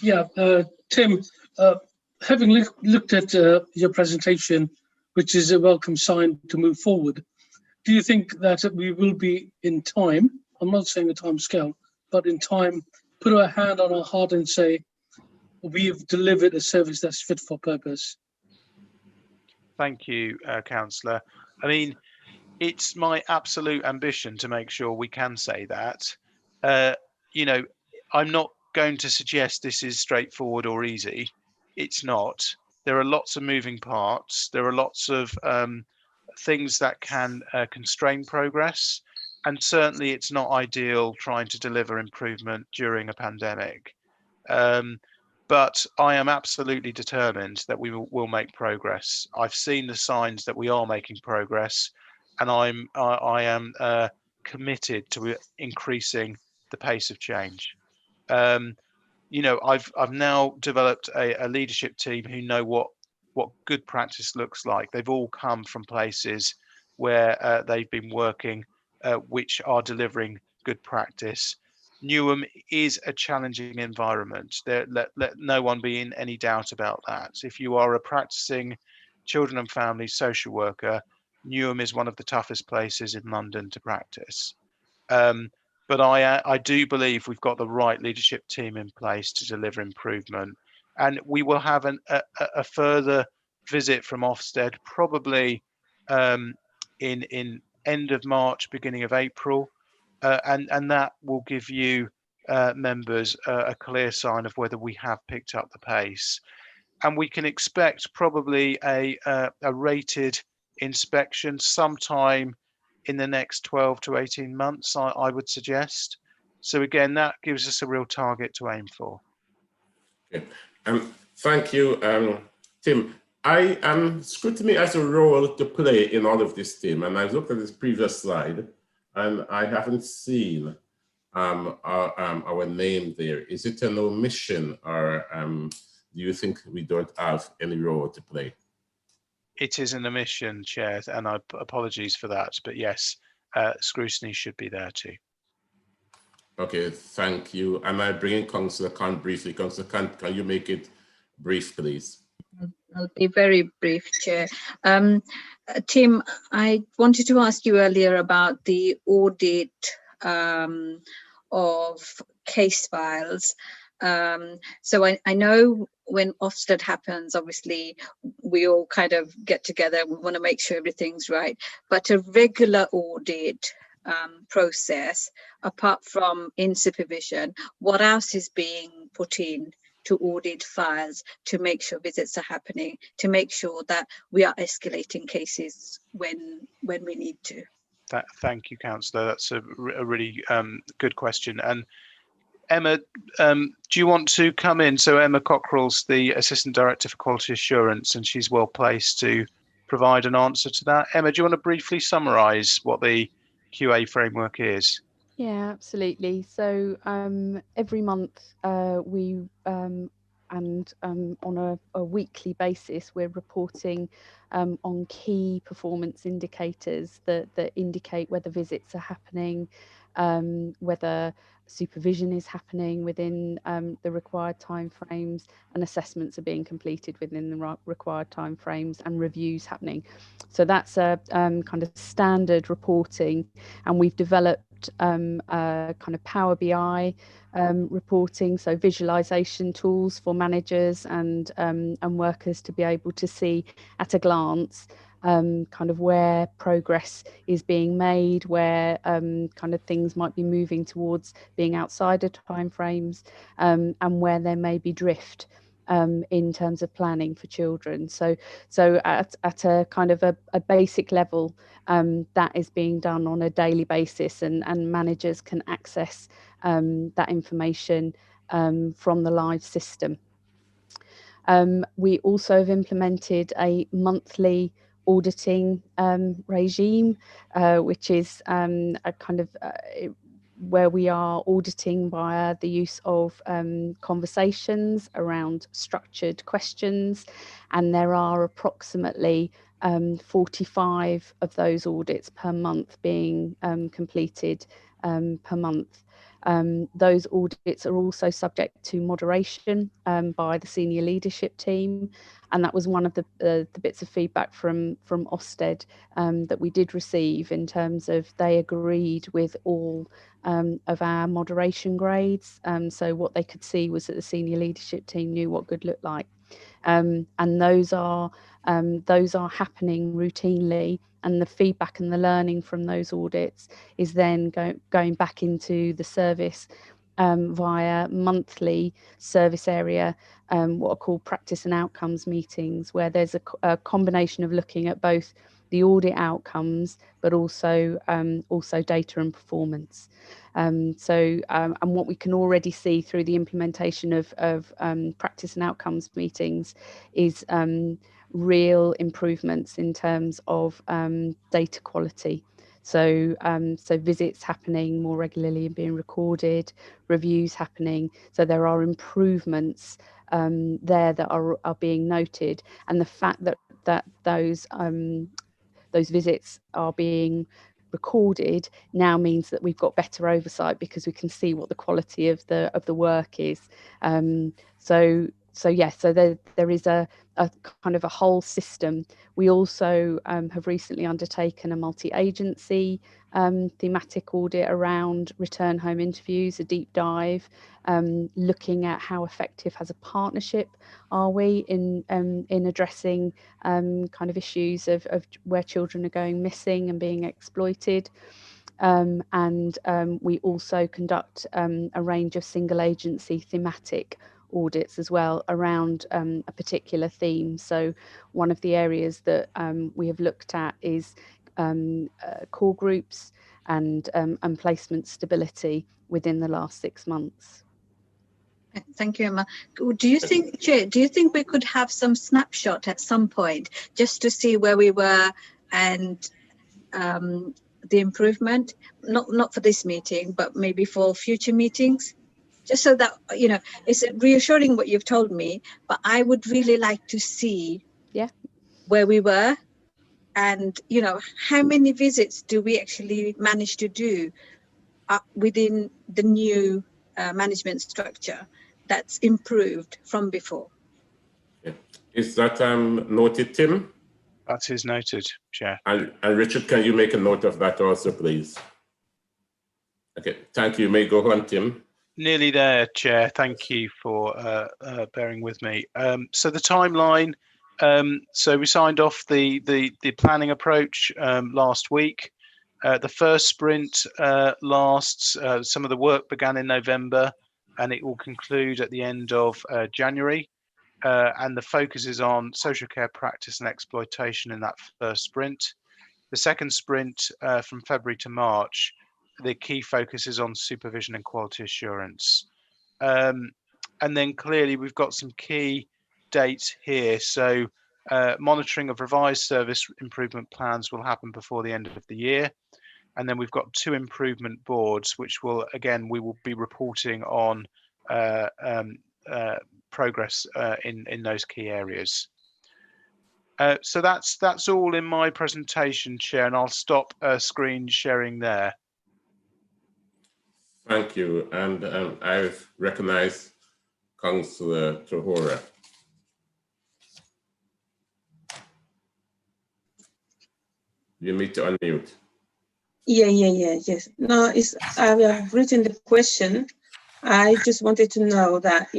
Yeah, Tim, having looked at your presentation, which is a welcome sign to move forward, do you think that we will be in time, I'm not saying a time scale, but in time, put our hand on our heart and say, we've delivered a service that's fit for purpose? Thank you, Councillor. I mean, it's my absolute ambition to make sure we can say that. You know, I'm not going to suggest this is straightforward or easy. It's not. There are lots of moving parts. There are lots of things that can constrain progress. And certainly it's not ideal trying to deliver improvement during a pandemic. But I am absolutely determined that we will make progress. I've seen the signs that we are making progress, and I am committed to increasing the pace of change. You know, I've now developed a leadership team who know what good practice looks like. They've all come from places where they've been working, which are delivering good practice. Newham is a challenging environment. Let no one be in any doubt about that. If you are a practicing children and family social worker, Newham is one of the toughest places in London to practice. But I do believe we've got the right leadership team in place to deliver improvement. And we will have a further visit from Ofsted, probably in end of March, beginning of April. And that will give you members a clear sign of whether we have picked up the pace. And we can expect probably a rated inspection sometime in the next 12 to 18 months, I would suggest. So again, that gives us a real target to aim for. Okay. Thank you, Tim. Scrutiny has a role to play in all of this, Tim, and I've looked at this previous slide and I haven't seen our name there. Is it an omission, or do you think we don't have any role to play? It is an omission, Chair, and apologies for that. But yes, scrutiny should be there too. Okay, thank you. And I bring in Councillor Khan briefly. Councillor Khan, can you make it brief, please? I'll be very brief, Chair. Tim, I wanted to ask you earlier about the audit of case files. So I know when Ofsted happens, obviously we all kind of get together, we want to make sure everything's right, but a regular audit process, apart from in supervision, what else is being put in to audit files, to make sure visits are happening, to make sure that we are escalating cases when we need to? Thank you, Councillor. That's a really good question. And Emma, do you want to come in? So Emma Cockrell's the Assistant Director for Quality Assurance, and she's well placed to provide an answer to that. Emma, do you want to briefly summarise what the QA framework is? Yeah, absolutely. So every month we and on a weekly basis, we're reporting on key performance indicators that indicate whether visits are happening, whether supervision is happening within the required timeframes, and assessments are being completed within the required timeframes, and reviews happening. So that's a kind of standard reporting, and we've developed kind of Power BI reporting, so visualization tools for managers and workers to be able to see at a glance kind of where progress is being made, where kind of things might be moving towards being outside of timeframes, and where there may be drift in terms of planning for children. So at a kind of a basic level, that is being done on a daily basis, and managers can access that information from the live system. We also have implemented a monthly auditing regime, which is a kind of where we are auditing via the use of conversations around structured questions, and there are approximately 45 of those audits per month being completed per month. Those audits are also subject to moderation by the senior leadership team, and that was one of the bits of feedback from Ofsted that we did receive, in terms of they agreed with all of our moderation grades. So what they could see was that the senior leadership team knew what good looked like, and those are happening routinely. And the feedback and the learning from those audits is then going back into the service via monthly service area, what are called practice and outcomes meetings, where there's a combination of looking at both the audit outcomes, but also data and performance. And what we can already see through the implementation of practice and outcomes meetings is real improvements in terms of data quality. So visits happening more regularly and being recorded, reviews happening. So there are improvements there that are being noted, and the fact that those visits are being recorded now means that we've got better oversight, because we can see what the quality of the work is. So there is a kind of a whole system. We also have recently undertaken a multi-agency thematic audit around return home interviews, a deep dive, looking at how effective as a partnership are we in addressing kind of issues of where children are going missing and being exploited. And we also conduct a range of single agency thematic audits as well around a particular theme. So one of the areas that we have looked at is core groups and placement stability within the last 6 months. Thank you, Emma. Do you think, Chair, we could have some snapshot at some point, just to see where we were and the improvement, not for this meeting, but maybe for future meetings? Just so that, you know, it's reassuring what you've told me, but I would really like to see where we were, and, you know, how many visits do we actually manage to do within the new management structure that's improved from before. Yeah. Is that noted, Tim? That is noted, Chair. And Richard, can you make a note of that also, please? Okay, thank you. You may go on, Tim. Nearly there, Chair. Thank you for bearing with me. So the timeline, so we signed off the planning approach last week. The first sprint lasts, some of the work began in November and it will conclude at the end of January. And the focus is on social care practice and exploitation in that first sprint. The second sprint from February to March, the key focus is on supervision and quality assurance. And then clearly we've got some key dates here. So monitoring of revised service improvement plans will happen before the end of the year. And then we've got 2 improvement boards, which will, again, we will be reporting on progress in those key areas. So that's all in my presentation, Chair, and I'll stop screen sharing there. Thank you. And I've recognized Councillor Tohora. You need to unmute. Yes. No, I have written the question. I just wanted to know that,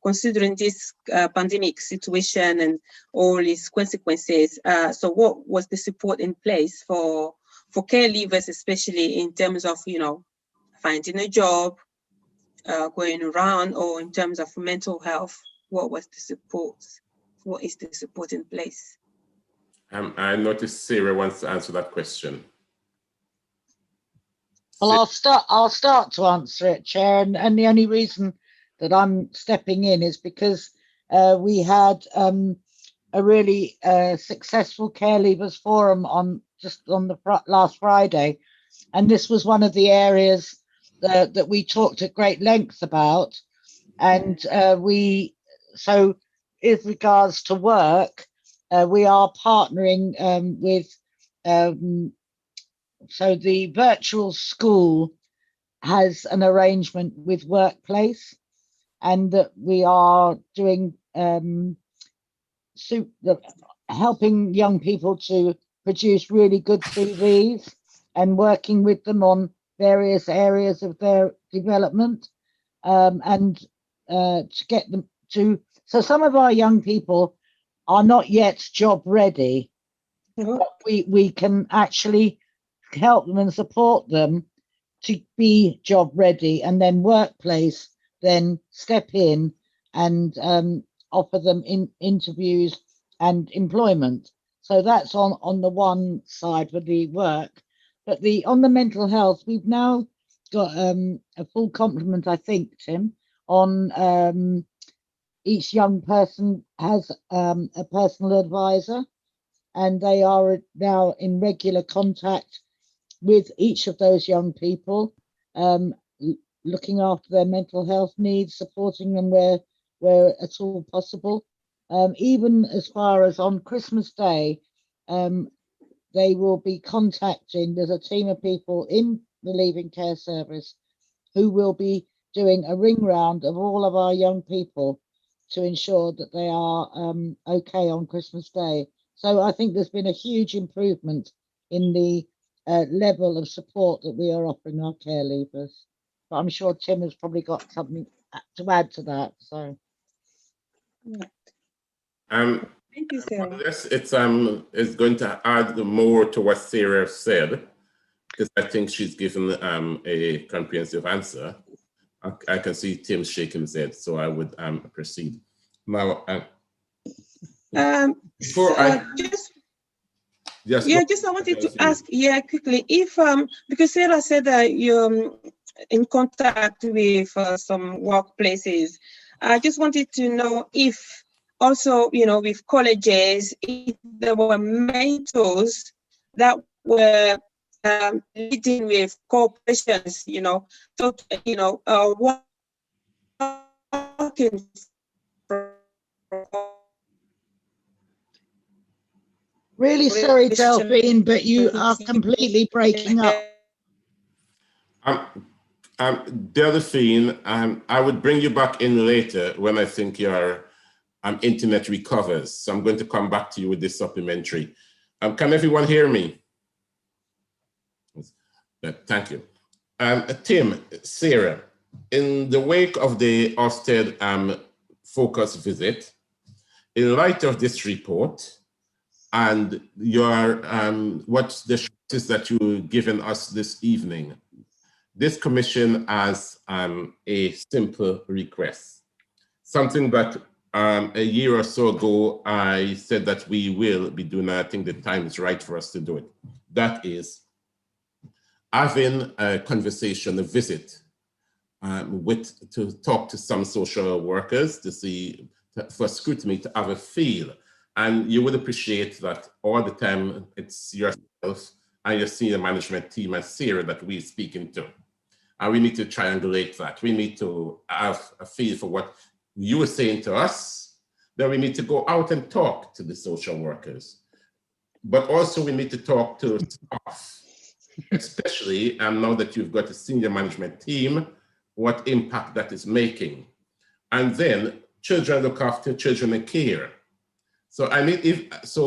considering this pandemic situation and all its consequences, so what was the support in place for care leavers, especially in terms of, finding a job, going around, or in terms of mental health? What was the support? What is the support in place? I noticed Sarah wants to answer that question. Well, I'll start to answer it, Chair, and the only reason that I'm stepping in is because we had a really successful Care Leavers Forum on the last Friday, and this was one of the areas that we talked at great length about. And so with regards to work, we are partnering with so the virtual school has an arrangement with Workplace, and that we are doing helping young people to produce really good CVs and working with them on various areas of their development, and to get them to. So some of our young people are not yet job ready, but we can actually help them and support them to be job ready, and then Workplace then step in and offer them interviews and employment. So that's on the one side for the work, but on the mental health, we've now got a full complement, I think, Tim, on each young person has a personal advisor, and they are now in regular contact with each of those young people, looking after their mental health needs, supporting them where at all possible. Even as far as on Christmas Day, they will be contacting, there's a team of people in the Leaving Care Service who will be doing a ring round of all of our young people to ensure that they are okay on Christmas Day. So I think there's been a huge improvement in the level of support that we are offering our care leavers. But I'm sure Tim has probably got something to add to that. So Thank you, Sarah. Yes, it's going to add more to what Sarah said, because I think she's given a comprehensive answer. I can see Tim shaking his head, so I would proceed. Now, before I wanted to ask, quickly, if because Sarah said that you're in contact with some workplaces, I just wanted to know if also, with colleges, if there were mentors that were leading with corporations, working. Really sorry, Delphine, but you are completely breaking up. Delphine, I would bring you back in later when I think your internet recovers. So I'm going to come back to you with this supplementary. Can everyone hear me? Thank you. Tim, Sarah, in the wake of the Ofsted focus visit, in light of this report and your what the that you've given us this evening. This commission has a simple request, something that a year or so ago I said that we will be doing. I think the time is right for us to do it. That is having a conversation, a visit to talk to some social workers to see, for scrutiny, to have a feel. And you would appreciate that all the time it's yourself and your senior management team and Sarah that we're speaking to. And we need to triangulate that. We need to have a feel for what you were saying to us. Then we need to go out and talk to the social workers. But also we need to talk to staff, especially now that you've got a senior management team, what impact that is making. And then children look after children in care. So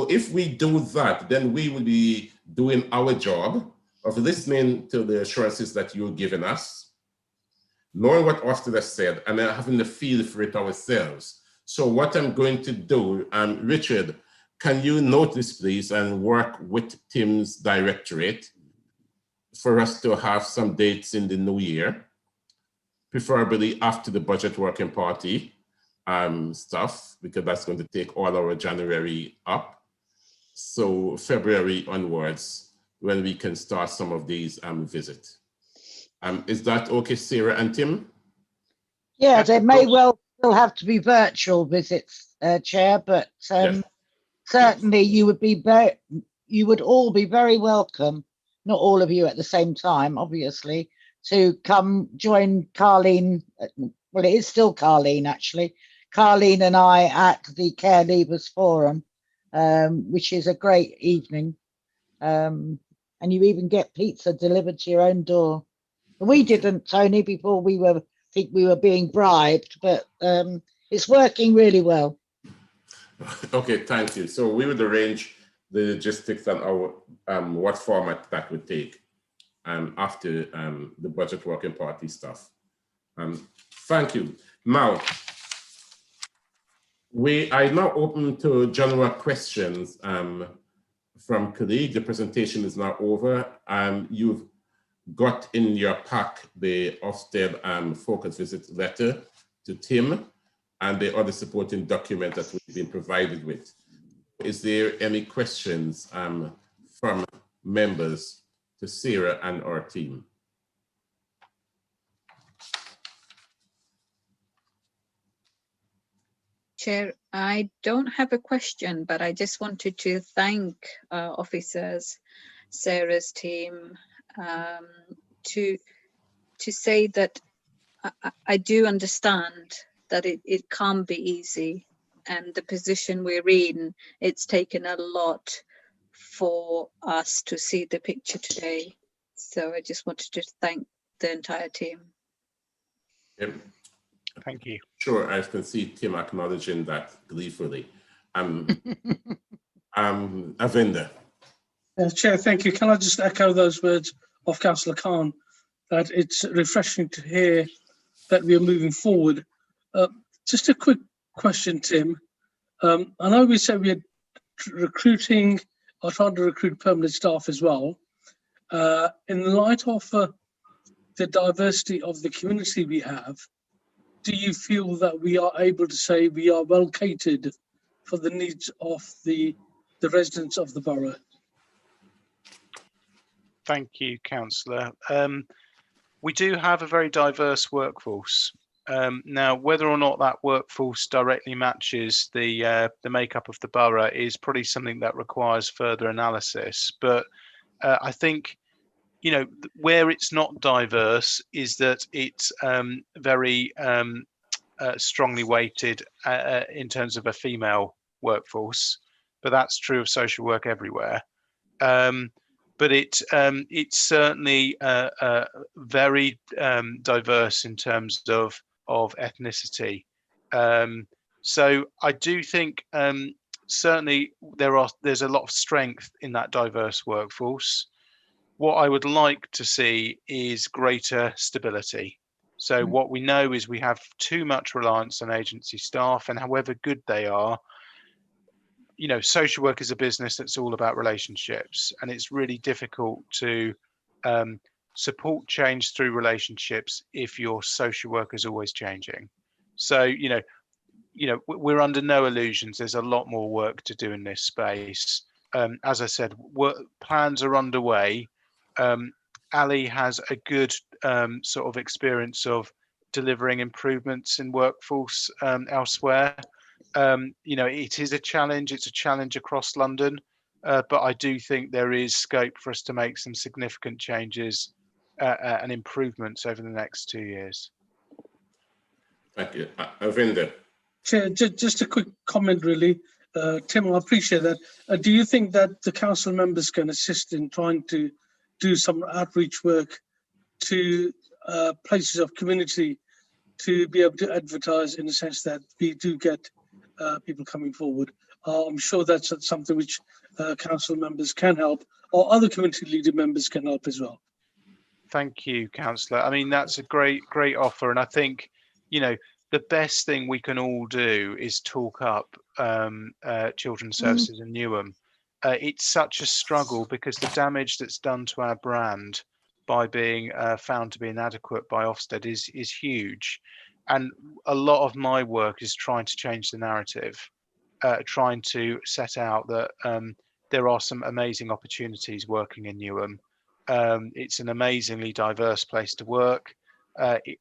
if we do that, then we will be doing our job of listening to the assurances that you're giving us, knowing what Austin has said, and then having the feel for it ourselves. So what I'm going to do, Richard, can you note this, please, and work with Tim's directorate for us to have some dates in the new year, preferably after the budget working party stuff, because that's going to take all our January up. So February onwards, when we can start some of these visits. Is that okay, Sarah and Tim? Yeah, they may well still have to be virtual visits, Chair, but Yes. certainly you would all be very welcome, not all of you at the same time, obviously, to come join Carleen. Well, it is still Carleen, actually. Carleen and I at the Care Leavers Forum, which is a great evening. And you even get pizza delivered to your own door. We didn't, Tony, before we think we were being bribed, but it's working really well. Okay, thank you. So we would arrange the logistics and our what format that would take after the budget working party stuff. Thank you. Now, I now open to general questions from colleagues. The presentation is now over. You've got in your pack the Ofsted focus visit letter to Tim and the other supporting document that we've been provided with. Is there any questions from members to Sarah and our team? Chair, I don't have a question, but I just wanted to thank officers, Sarah's team, to say that I do understand that it can't be easy, and the position we're in, it's taken a lot for us to see the picture today. So I just wanted to thank the entire team. Yep. Thank you. Sure, I can see Tim acknowledging that gleefully. Avinda. Chair, thank you. Can I just echo those words of Councillor Khan, that it's refreshing to hear that we are moving forward. Just a quick question, Tim. I know we said we are recruiting or trying to recruit permanent staff as well. In light of the diversity of the community we have, do you feel that we are able to say we are well catered for the needs of the residents of the borough? Thank you, Councillor. We do have a very diverse workforce. Now, whether or not that workforce directly matches the makeup of the borough is probably something that requires further analysis. But I think, you know, where it's not diverse is that it's very strongly weighted in terms of a female workforce, but that's true of social work everywhere. But it's certainly very diverse in terms of ethnicity. So I do think certainly there's a lot of strength in that diverse workforce. What I would like to see is greater stability. So what we know is we have too much reliance on agency staff, and however good they are, you know, social work is a business that's all about relationships, and it's really difficult to support change through relationships if your social work is always changing. So, you know, we're under no illusions. There's a lot more work to do in this space. As I said, plans are underway. Ali has a good sort of experience of delivering improvements in workforce elsewhere. You know, it is a challenge. It's a challenge across London, but I do think there is scope for us to make some significant changes and improvements over the next 2 years. Thank you. Avinder. Chair, just a quick comment, really. Tim, I appreciate that. Do you think that the council members can assist in trying to do some outreach work to places of community to be able to advertise in the sense that we do get people coming forward? I'm sure that's something which council members can help, or other community leader members can help as well. Thank you, Councillor. I mean, that's a great offer, and I think, you know, the best thing we can all do is talk up children's services in Newham. It's such a struggle because the damage that's done to our brand by being found to be inadequate by Ofsted is huge. And a lot of my work is trying to change the narrative, trying to set out that there are some amazing opportunities working in Newham. It's an amazingly diverse place to work.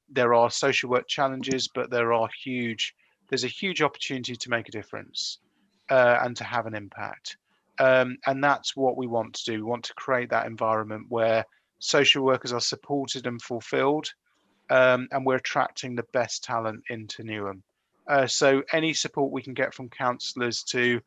There are social work challenges, but there's a huge opportunity to make a difference and to have an impact. And that's what we want to do. We want to create that environment where social workers are supported and fulfilled, and we're attracting the best talent into Newham. So any support we can get from councillors to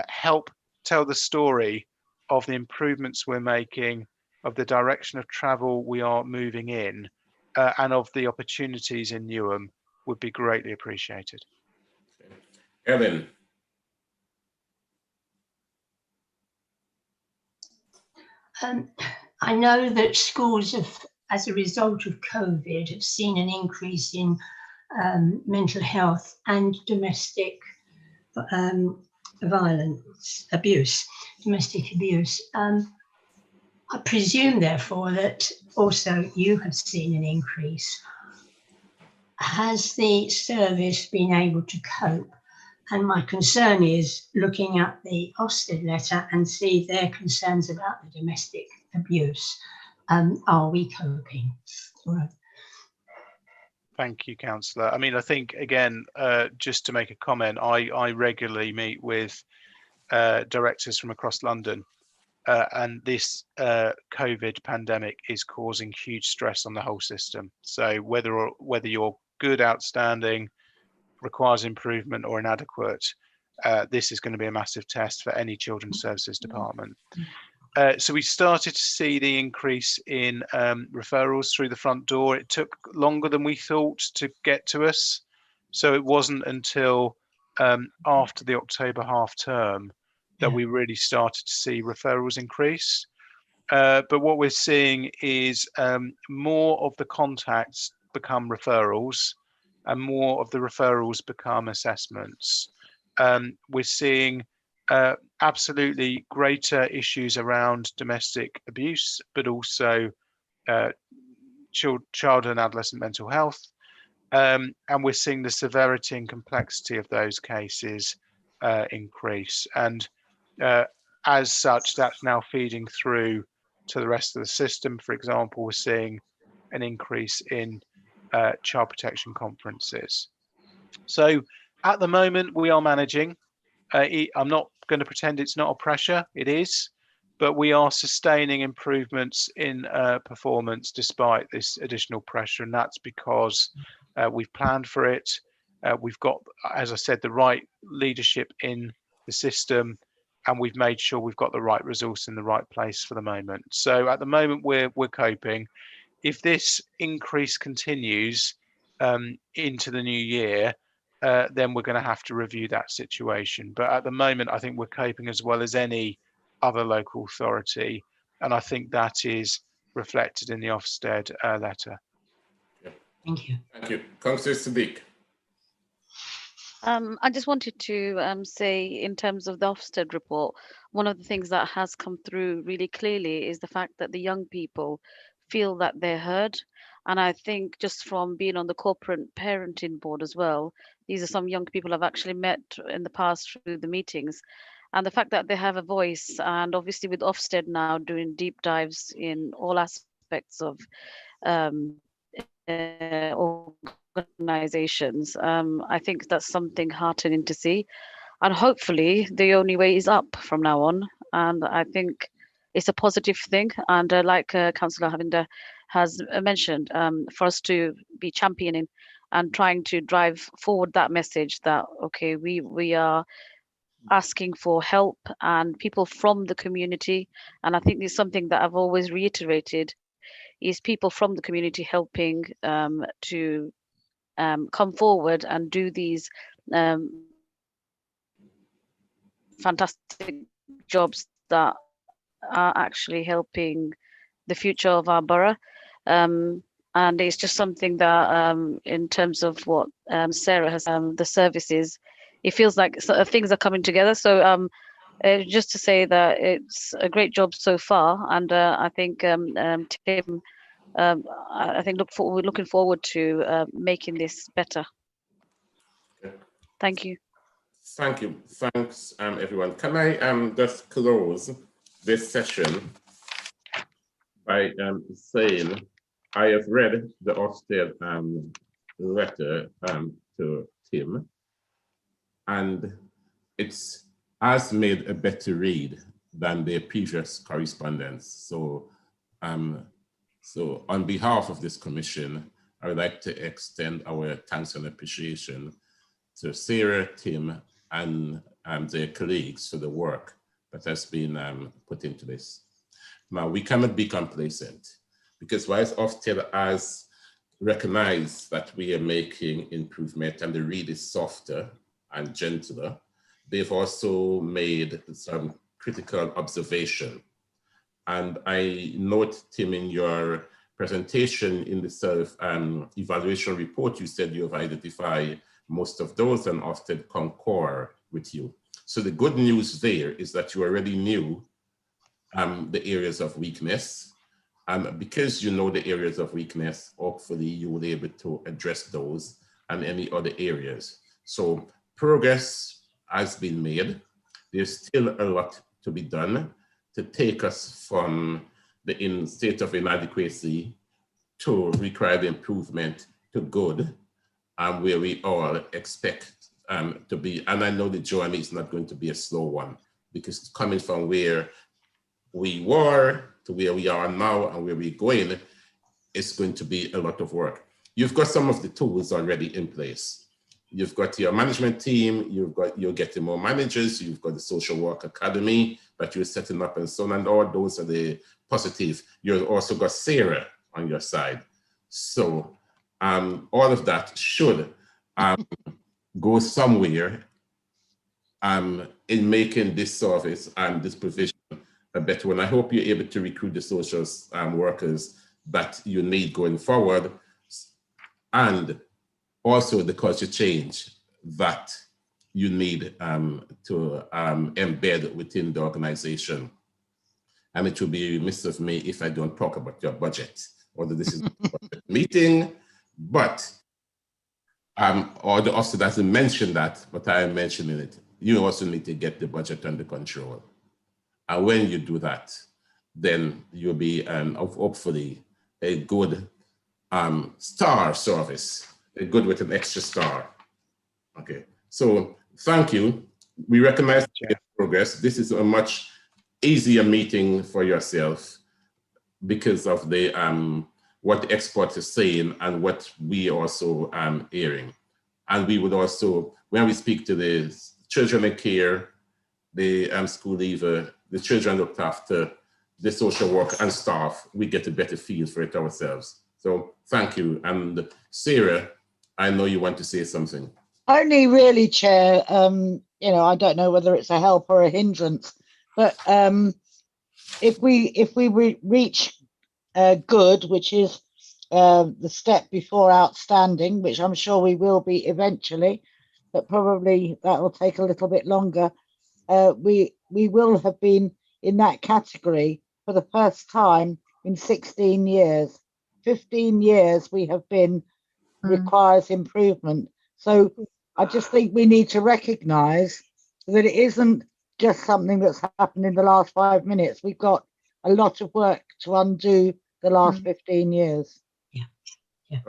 help tell the story of the improvements we're making, of the direction of travel we are moving in, and of the opportunities in Newham would be greatly appreciated. Ellen. I know that schools have, as a result of COVID, have seen an increase in mental health and domestic violence, domestic abuse. I presume, therefore, that also you have seen an increase. Has the service been able to cope? And my concern is looking at the Ofsted letter and see their concerns about the domestic abuse. Are we coping? All right. Thank you, Councillor. I mean, I think, again, just to make a comment, I regularly meet with directors from across London, and this COVID pandemic is causing huge stress on the whole system. So whether you're good, outstanding, requires improvement, or inadequate, this is going to be a massive test for any children's services department. So we started to see the increase in referrals through the front door. It took longer than we thought to get to us. So it wasn't until after the October half term that we really started to see referrals increase. But what we're seeing is more of the contacts become referrals and more of the referrals become assessments. We're seeing absolutely greater issues around domestic abuse, but also child and adolescent mental health. And we're seeing the severity and complexity of those cases increase. And as such, that's now feeding through to the rest of the system. For example, we're seeing an increase in child protection conferences. So at the moment, we are managing. I'm not going to pretend it's not a pressure, it is, but we are sustaining improvements in performance despite this additional pressure, and that's because we've planned for it. We've got, as I said, the right leadership in the system, and we've made sure we've got the right resource in the right place for the moment. So at the moment, we're coping. If this increase continues into the new year, then we're going to have to review that situation. But at the moment, I think we're coping as well as any other local authority, and I think that is reflected in the Ofsted letter. Thank you. Thank you. Councillor Siddique. I just wanted to say, in terms of the Ofsted report, one of the things that has come through really clearly is the fact that the young people feel that they're heard. And I think just from being on the corporate parenting board as well, these are some young people I've actually met in the past through the meetings. And the fact that they have a voice, and obviously with Ofsted now doing deep dives in all aspects of um, organizations, I think that's something heartening to see. And hopefully, the only way is up from now on. And I think it's a positive thing. And like Councillor Havinder has mentioned, for us to be championing and trying to drive forward that message that, okay, we are asking for help and people from the community. And I think it's something that I've always reiterated is people from the community helping to come forward and do these fantastic jobs that are actually helping the future of our borough. And it's just something that, in terms of what Sarah has, the services, it feels like things are coming together. So just to say that it's a great job so far, and I think Tim, I think we're looking forward to making this better. Okay. Thank you. Thank you. Thanks, everyone. Can I just close this session by saying I have read the Ofsted letter to Tim, and it's has made a better read than the previous correspondence. So, so on behalf of this commission, I would like to extend our thanks and appreciation to Sarah, Tim, and their colleagues for the work that has been put into this. Now, we cannot be complacent because whilst Ofsted has recognized that we are making improvement and the read is softer and gentler, they've also made some critical observation. And I note, Tim, in your presentation in the self-evaluation report, you said you have identified most of those and Ofsted concur with you. So the good news there is that you already knew the areas of weakness. And because you know the areas of weakness, hopefully you will be able to address those and any other areas. So progress has been made. There's still a lot to be done to take us from the state of inadequacy to required improvement to good, where we all expect to be. And I know the journey is not going to be a slow one, because coming from where we were to where we are now and where we're going, it's going to be a lot of work. You've got some of the tools already in place. You've got your management team, you're getting more managers, you've got the social work academy that you're setting up and so on, and all those are the positive. You've also got Sarah on your side. So all of that should go somewhere in making this service and this provision a better one. I hope you're able to recruit the social workers that you need going forward, and also the culture change that you need to embed within the organization. And it will be remiss of me if I don't talk about your budget, although this is a budget meeting, but or the Ofsted doesn't mention that, but I am mentioning it. You also need to get the budget under control. And when you do that, then you'll be hopefully a good star service, a good with an extra star. Okay, so thank you. We recognize progress. This is a much easier meeting for yourself because of the what the experts are saying and what we also hearing. And we would also, when we speak to the children in care, the school leaver, the children looked after, the social work and staff, we get a better feel for it ourselves. So thank you. And Sarah, I know you want to say something. Only really, Chair, you know, I don't know whether it's a help or a hindrance, but if we reach good, which is the step before outstanding, which I'm sure we will be eventually, but probably that will take a little bit longer. We will have been in that category for the first time in 16 years. 15 years we have been requires improvement. So I just think we need to recognise that it isn't just something that's happened in the last 5 minutes. We've got a lot of work to undo the last 15 years.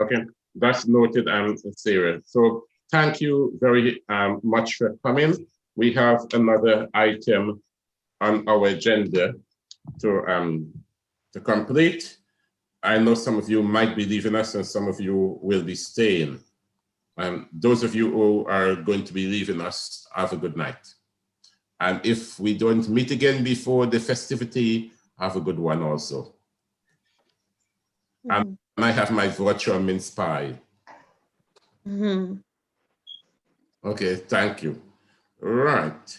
Okay, that's noted, Sarah. So thank you very much for coming. We have another item on our agenda to complete. I know some of you might be leaving us and some of you will be staying. Those of you who are going to be leaving us, have a good night. And if we don't meet again before the festivity, have a good one also. And I have my virtual mince pie. Okay, thank you. Right.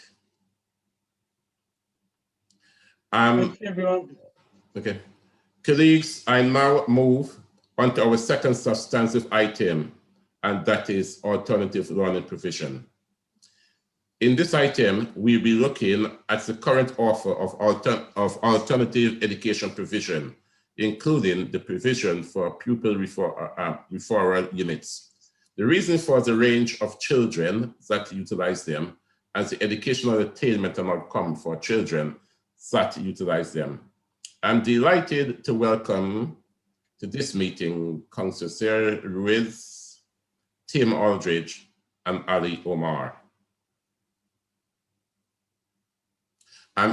Thank you, everyone. Okay. Colleagues, I now move on to our second substantive item, and that is alternative learning provision. In this item, we'll be looking at the current offer of alternative education provision, including the provision for pupil referral units. The reason for the range of children that utilize them and the educational attainment and outcome for children that utilize them. I'm delighted to welcome to this meeting Councillor Sarah Ruiz, Tim Aldridge, and Ali Omar.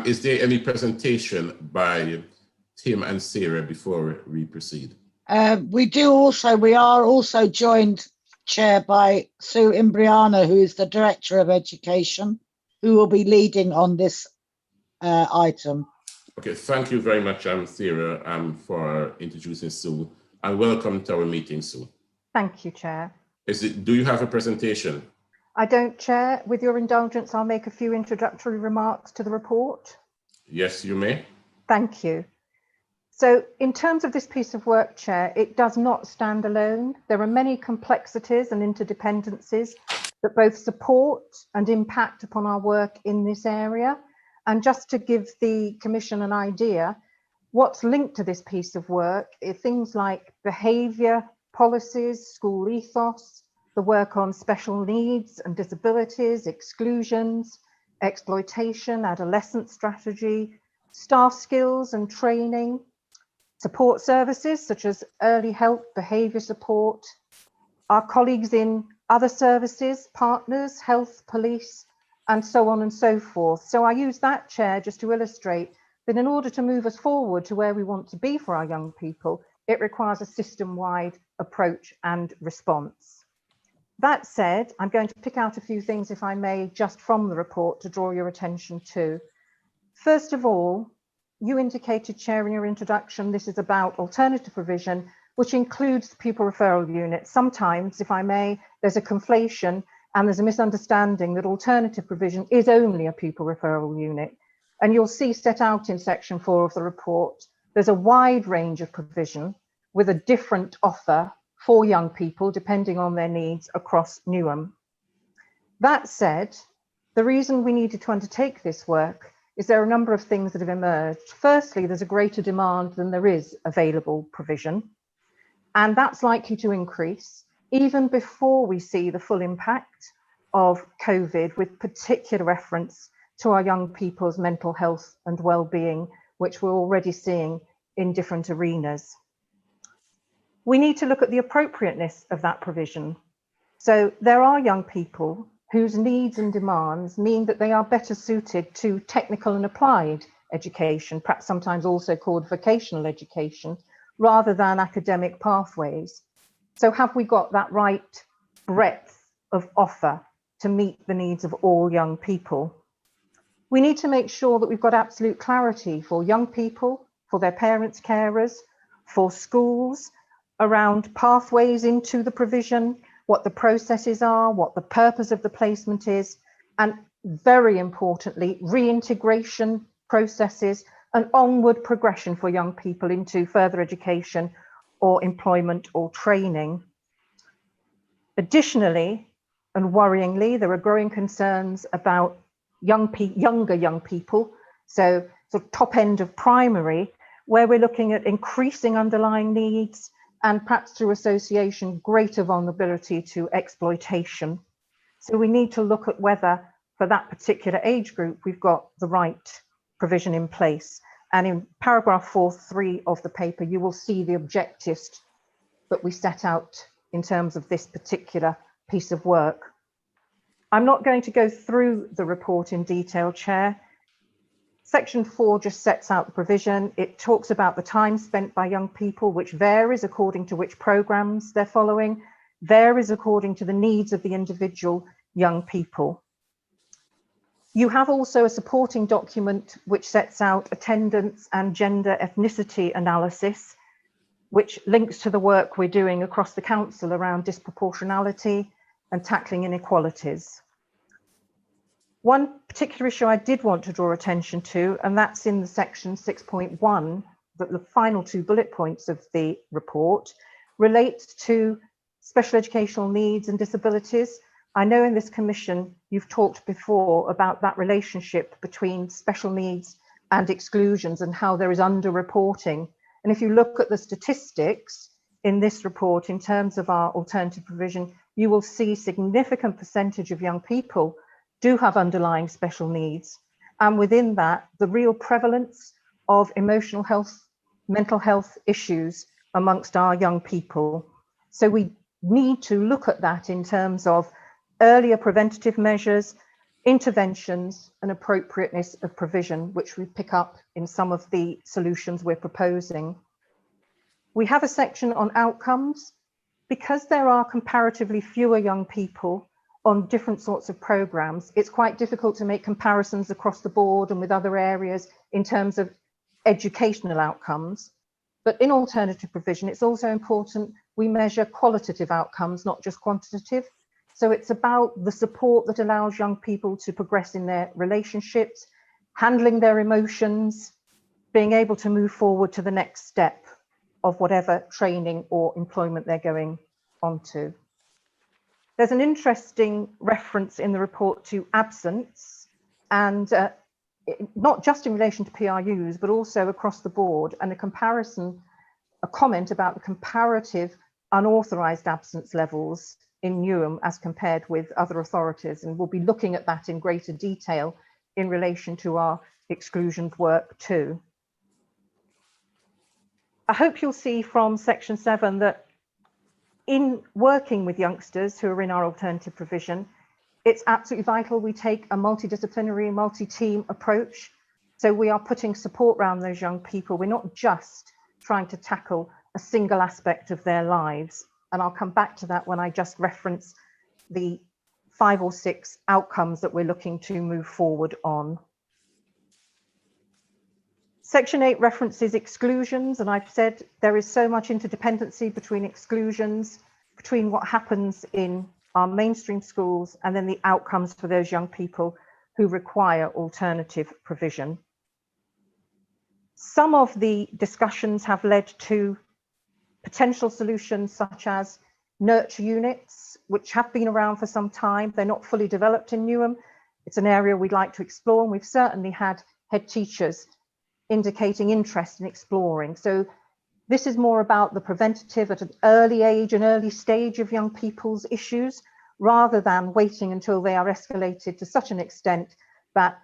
Is there any presentation by Tim and Sarah before we proceed? We are also joined, Chair, by Sue Imbriana, who is the Director of Education, who will be leading on this item. Okay, thank you very much, Sarah, for introducing Sue, and welcome to our meeting, Sue. Thank you, Chair. Do you have a presentation? I don't, Chair. With your indulgence, I'll make a few introductory remarks to the report. Yes, you may. Thank you. So in terms of this piece of work, Chair, it does not stand alone. There are many complexities and interdependencies that both support and impact upon our work in this area. And just to give the Commission an idea, what's linked to this piece of work are things like behaviour, policies, school ethos, the work on special needs and disabilities, exclusions, exploitation, adolescent strategy, staff skills and training, support services such as early help, behaviour support, our colleagues in other services, partners, health, police, and so on and so forth. So I use that, Chair, just to illustrate that in order to move us forward to where we want to be for our young people, it requires a system-wide approach and response. That said, I'm going to pick out a few things, if I may, just from the report to draw your attention to. First of all, you indicated, Chair, in your introduction, this is about alternative provision, which includes the pupil referral unit. Sometimes, if I may, there's a conflation and there's a misunderstanding that alternative provision is only a pupil referral unit. And you'll see set out in section 4 of the report, there's a wide range of provision with a different offer for young people, depending on their needs across Newham. That said, the reason we needed to undertake this work is there are a number of things that have emerged. Firstly, there's a greater demand than there is available provision, and that's likely to increase even before we see the full impact of COVID, with particular reference to our young people's mental health and well-being, which we're already seeing in different arenas. We need to look at the appropriateness of that provision. So there are young people whose needs and demands mean that they are better suited to technical and applied education, perhaps sometimes also called vocational education, rather than academic pathways. So have we got that right breadth of offer to meet the needs of all young people? We need to make sure that we've got absolute clarity for young people, for their parents, carers, for schools, around pathways into the provision, what the processes are, what the purpose of the placement is, and very importantly, reintegration processes and onward progression for young people into further education or employment or training. Additionally, And worryingly, there are growing concerns about younger young people, so sort of top end of primary, where we're looking at increasing underlying needs and perhaps through association, greater vulnerability to exploitation. So we need to look at whether for that particular age group, we've got the right provision in place. And in paragraph 4.3 of the paper, you will see the objectives that we set out in terms of this particular piece of work. I'm not going to go through the report in detail, Chair. Section 4 just sets out the provision. It talks about the time spent by young people, which varies according to which programs they're following, varies according to the needs of the individual young people. You have also a supporting document which sets out attendance and gender ethnicity analysis, which links to the work we're doing across the council around disproportionality and tackling inequalities. One particular issue I did want to draw attention to, and that's in the section 6.1, the final 2 bullet points of the report, relates to special educational needs and disabilities. I know in this commission, you've talked before about that relationship between special needs and exclusions and how there is underreporting. And if you look at the statistics in this report in terms of our alternative provision, you will see significant percentage of young people do have underlying special needs. And within that, the real prevalence of emotional health, mental health issues amongst our young people. So we need to look at that in terms of earlier preventative measures, interventions, and appropriateness of provision, which we pick up in some of the solutions we're proposing. We have a section on outcomes. Because there are comparatively fewer young people on different sorts of programs, it's quite difficult to make comparisons across the board and with other areas in terms of educational outcomes. But in alternative provision, it's also important we measure qualitative outcomes, not just quantitative. So it's about the support that allows young people to progress in their relationships, handling their emotions, being able to move forward to the next step of whatever training or employment they're going on to. There's an interesting reference in the report to absence, and not just in relation to PRUs, but also across the board, and a comment about the comparative unauthorised absence levels in Newham as compared with other authorities. And we'll be looking at that in greater detail in relation to our exclusions work too. I hope you'll see from section 7 that in working with youngsters who are in our alternative provision, it's absolutely vital we take a multidisciplinary, multi-team approach. So we are putting support around those young people. We're not just trying to tackle a single aspect of their lives. And I'll come back to that when I just reference the 5 or 6 outcomes that we're looking to move forward on. Section 8 references exclusions, and I've said there is so much interdependency between exclusions, between what happens in our mainstream schools and then the outcomes for those young people who require alternative provision. Some of the discussions have led to potential solutions such as nurture units, which have been around for some time. They're not fully developed in Newham. It's an area we'd like to explore, and we've certainly had head teachers indicating interest in exploring. So this is more about the preventative at an early age, an early stage of young people's issues, rather than waiting until they are escalated to such an extent that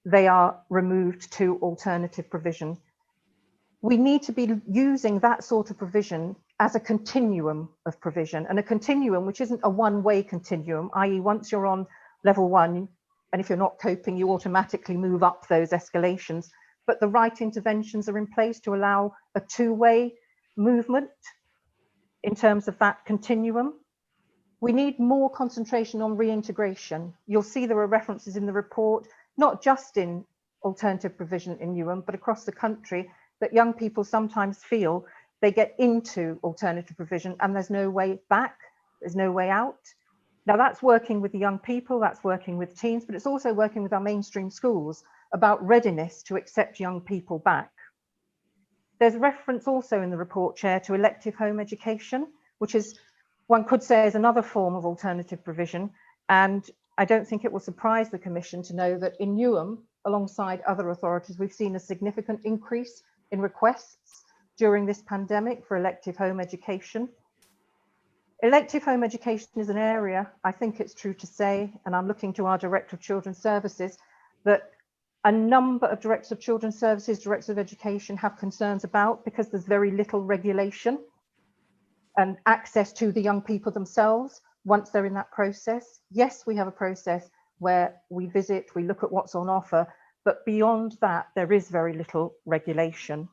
they are removed to alternative provision. We need to be using that sort of provision as a continuum of provision, and a continuum which isn't a one-way continuum, i.e. once you're on level 1, and if you're not coping, you automatically move up those escalations. But the right interventions are in place to allow a two-way movement in terms of that continuum. We need more concentration on reintegration. You'll see there are references in the report, not just in alternative provision in Newham, but across the country, that young people sometimes feel they get into alternative provision and there's no way back, there's no way out. Now that's working with the young people, that's working with teens, but it's also working with our mainstream schools about readiness to accept young people back. There's reference also in the report, Chair, to elective home education, which is, one could say, is another form of alternative provision. And I don't think it will surprise the Commission to know that in Newham, alongside other authorities, we've seen a significant increase in requests during this pandemic for elective home education. Elective home education is an area, I think it's true to say, and I'm looking to our Director of Children's Services, that a number of Directors of Children's Services, Directors of Education have concerns about, because there's very little regulation and access to the young people themselves once they're in that process. Yes, we have a process where we visit, we look at what's on offer, but beyond that, there is very little regulation.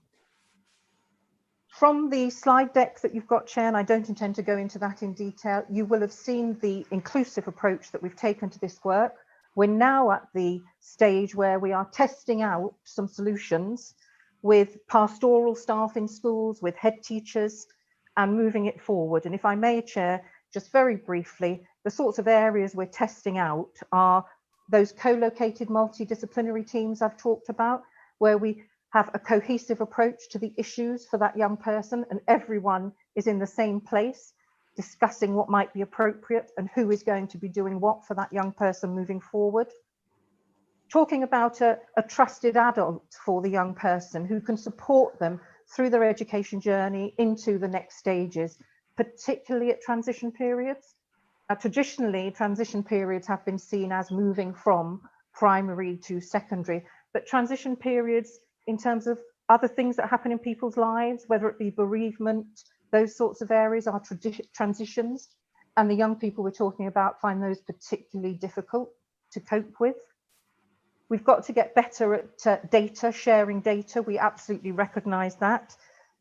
From the slide deck that you've got, Chair, and I don't intend to go into that in detail, you will have seen the inclusive approach that we've taken to this work. We're now at the stage where we are testing out some solutions with pastoral staff in schools, with head teachers, and moving it forward. And if I may, Chair, just very briefly, the sorts of areas we're testing out are those co-located multidisciplinary teams I've talked about, where we have a cohesive approach to the issues for that young person, and everyone is in the same place discussing what might be appropriate and who is going to be doing what for that young person moving forward. Talking about a trusted adult for the young person who can support them through their education journey into the next stages, particularly at transition periods. Traditionally, transition periods have been seen as moving from primary to secondary, but transition periods in terms of other things that happen in people's lives, whether it be bereavement, those sorts of areas are transitions, and the young people we're talking about find those particularly difficult to cope with. We've got to get better at data, sharing data. We absolutely recognise that.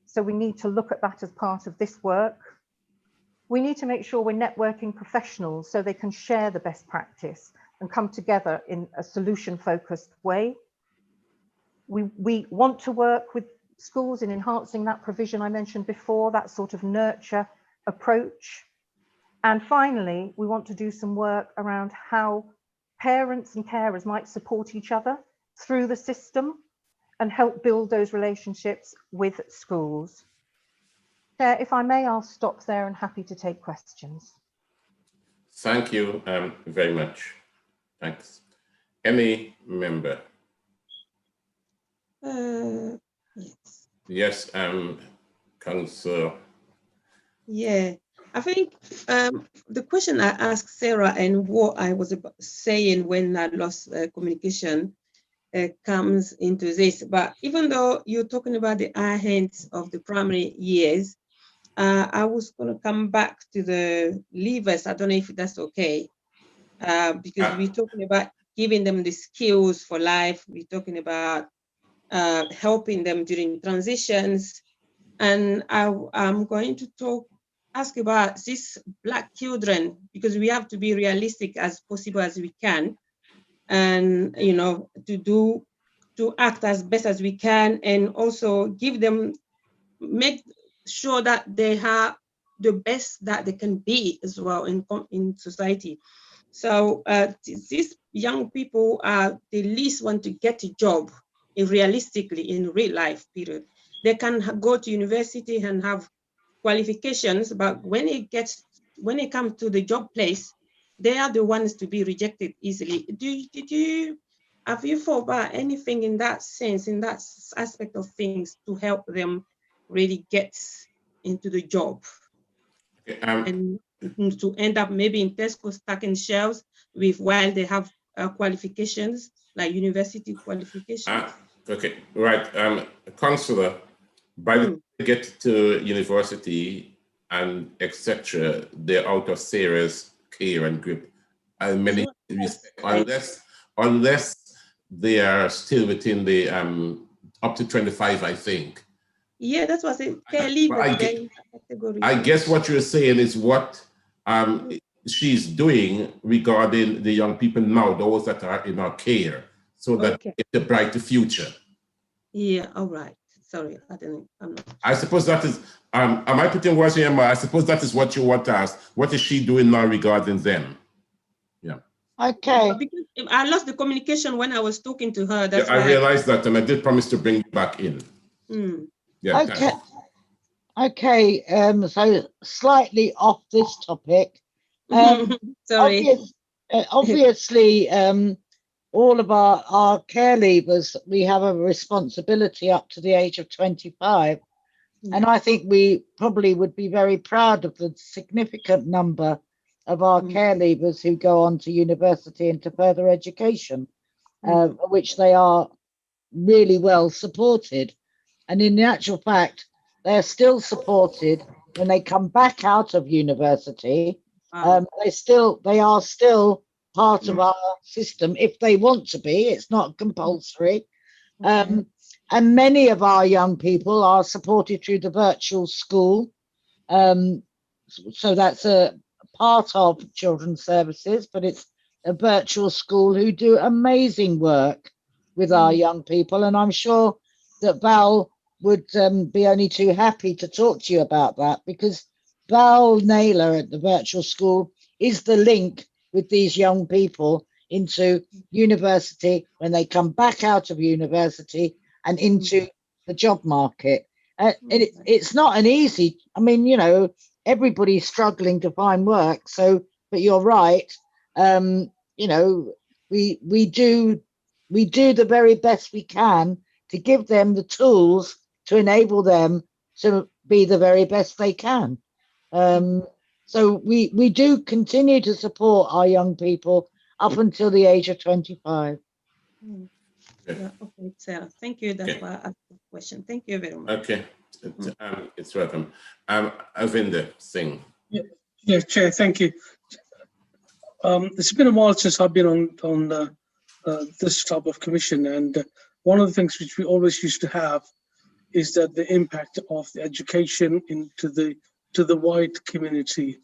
So we need to look at that as part of this work. We need to make sure we're networking professionals so they can share the best practice and come together in a solution-focused way. We want to work with schools in enhancing that provision I mentioned before, that sort of nurture approach. And finally, we want to do some work around how parents and carers might support each other through the system and help build those relationships with schools. Chair, if I may, I'll stop there and happy to take questions. Thank you very much. Thanks. Any member? Yes. Yes, Councillor. Yeah, I think the question I asked Sarah and what I was saying when I lost communication comes into this. But even though you're talking about the high hands of the primary years, I was going to come back to the leavers. I don't know if that's okay, because we're talking about giving them the skills for life. We're talking about helping them during transitions. And I'm going to ask about these Black children, because we have to be realistic as possible as we can, and you know, to act as best as we can, and also give them, make sure that they have the best that they can be as well in society. So these young people are the least want to get a job realistically in real life period. They can go to university and have qualifications, but when it comes to the job place, they are the ones to be rejected easily. Have you thought about anything in that sense, in that aspect of things, to help them really get into the job? Okay, and to end up maybe in Tesco stacking shelves while they have qualifications, like university qualifications? Okay, right. Councillor, by the time they get to university and etc., they're out of Sarah's care and grip. And many respects, unless they are still within the up to 25, I think. Yeah, that's what I said. Care leavers. I guess what you're saying is what she's doing regarding the young people now, those that are in our care, so that it's a brighter future. Yeah, all right. Sorry, I didn't. I'm not. I suppose that is, am I putting words in your mouth? I suppose that is what you want to ask. What is she doing now regarding them? Yeah. Okay. Because I lost the communication when I was talking to her. That's why I realized that, and I did promise to bring you back in. Yeah. Okay. Okay. So slightly off this topic. Sorry. Obviously, all of our care leavers, we have a responsibility up to the age of 25. And I think we probably would be very proud of the significant number of our care leavers who go on to university and to further education, which they are really well supported. And in the actual fact, they're still supported when they come back out of university. They are still part of our system if they want to be. It's not compulsory. And many of our young people are supported through the virtual school. So that's a part of children's services, but it's a virtual school who do amazing work with our young people. And I'm sure that Val would be only too happy to talk to you about that, because Val Naylor at the virtual school is the link with these young people into university when they come back out of university and into the job market. It's not an easy, I mean, you know, everybody's struggling to find work. So, but you're right. You know, we do the very best we can to give them the tools to enable them to be the very best they can. So we do continue to support our young people up until the age of 25. Yeah, okay, Sarah, thank you. That's why I asked the question. Thank you very much. Okay, it's welcome. Avinder Singh. Yeah, Chair, thank you. It's been a while since I've been on this type of commission, and one of the things which we always used to have is that the impact of the education into the wide community,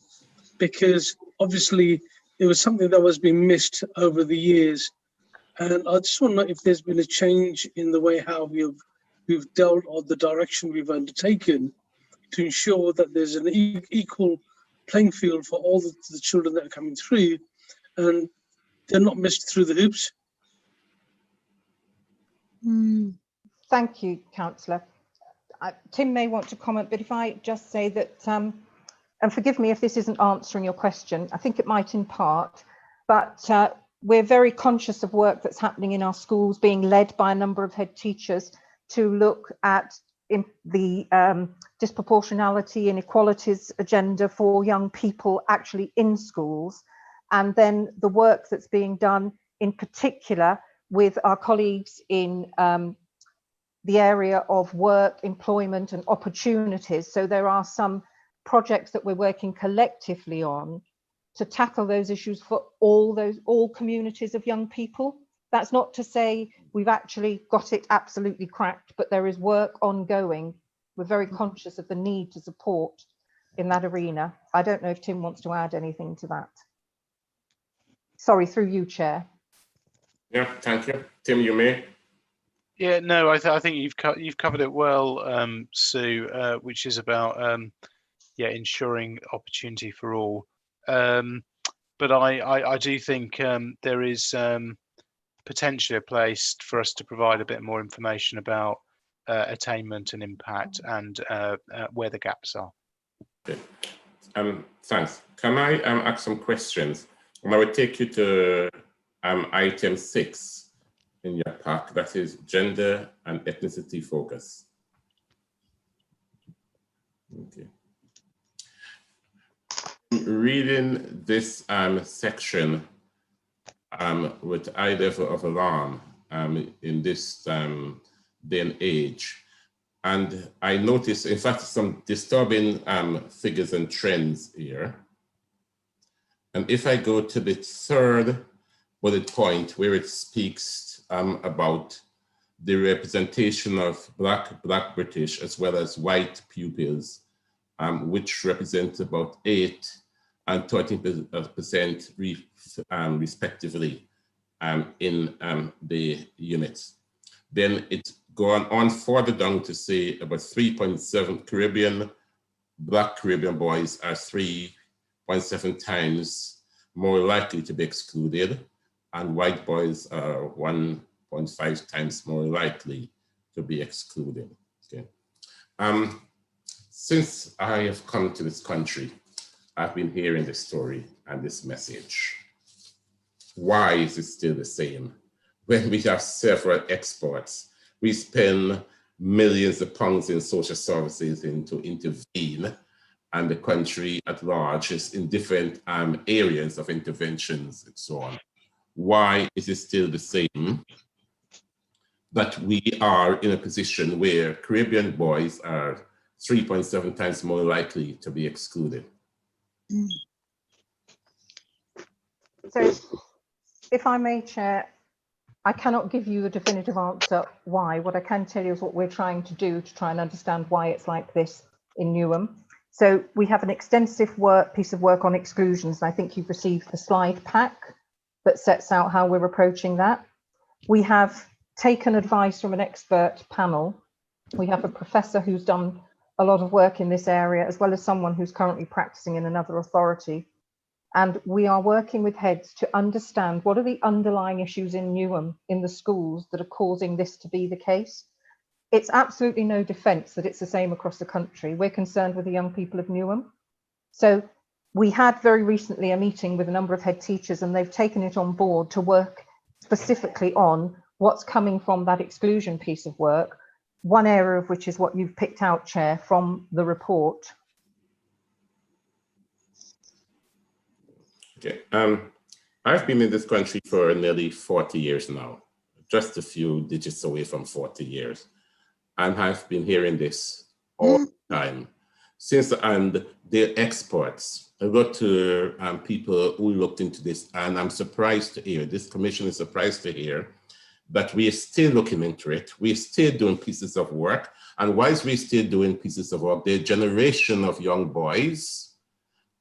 because obviously it was something that was being missed over the years. And I just want to know if there's been a change in the way how we've dealt, or the direction we've undertaken, to ensure that there's an equal playing field for all the children that are coming through, and they're not missed through the hoops. Thank you, Councillor. Tim may want to comment, but if I just say that, and forgive me if this isn't answering your question, I think it might in part, but we're very conscious of work that's happening in our schools, being led by a number of head teachers to look at the disproportionality inequalities agenda for young people actually in schools, and then the work that's being done in particular with our colleagues in the area of work, employment and opportunities. So there are some projects that we're working collectively on to tackle those issues for all communities of young people. That's not to say we've actually got it absolutely cracked, but there is work ongoing. We're very conscious of the need to support in that arena. I don't know if Tim wants to add anything to that. Sorry, through you, Chair. Yeah, thank you. Tim, you may. Yeah, no, I think you've covered it well, Sue, which is about ensuring opportunity for all. But I do think there is potentially a place for us to provide a bit more information about attainment and impact, and where the gaps are. Okay. Thanks. Can I ask some questions? And I will take you to item 6 in your pack, that is gender and ethnicity focus. Okay. Reading this section with eye level of alarm in this day and age. And I noticed, in fact, some disturbing figures and trends here. And if I go to the third bullet point where it speaks about the representation of Black British as well as white pupils, which represent about 8 and 13% respectively in the units. Then it's gone on further down to say about 3.7 Black Caribbean boys are 3.7 times more likely to be excluded, and white boys are 1.5 times more likely to be excluded. Okay. Since I have come to this country, I've been hearing this story and this message. why is it still the same? When we have several experts, we spend millions of pounds in social services to intervene, and the country at large is in different areas of interventions and so on. Why is it still the same that we are in a position where Caribbean boys are 3.7 times more likely to be excluded? So, if I may, Chair, I cannot give you a definitive answer why. What I can tell you is what we're trying to do to try and understand why it's like this in Newham. So we have an extensive piece of work on exclusions, and I think you've received the slide pack that sets out how we're approaching that. We have taken advice from an expert panel. We have a professor who's done a lot of work in this area, as well as someone who's currently practicing in another authority. And we are working with heads to understand what are the underlying issues in Newham, in the schools, that are causing this to be the case. It's absolutely no defence that it's the same across the country. We're concerned with the young people of Newham. So we had very recently a meeting with a number of head teachers, and they've taken it on board to work specifically on what's coming from that exclusion piece of work, one area of which is what you've picked out, Chair, from the report. Okay, I've been in this country for nearly 40 years now, just a few digits away from 40 years. And I've been hearing this all the time. Since the experts, I got to people who looked into this, and I'm surprised to hear, this commission is surprised to hear that we are still looking into it. We're still doing pieces of work. And whilst we're still doing pieces of work, the generation of young boys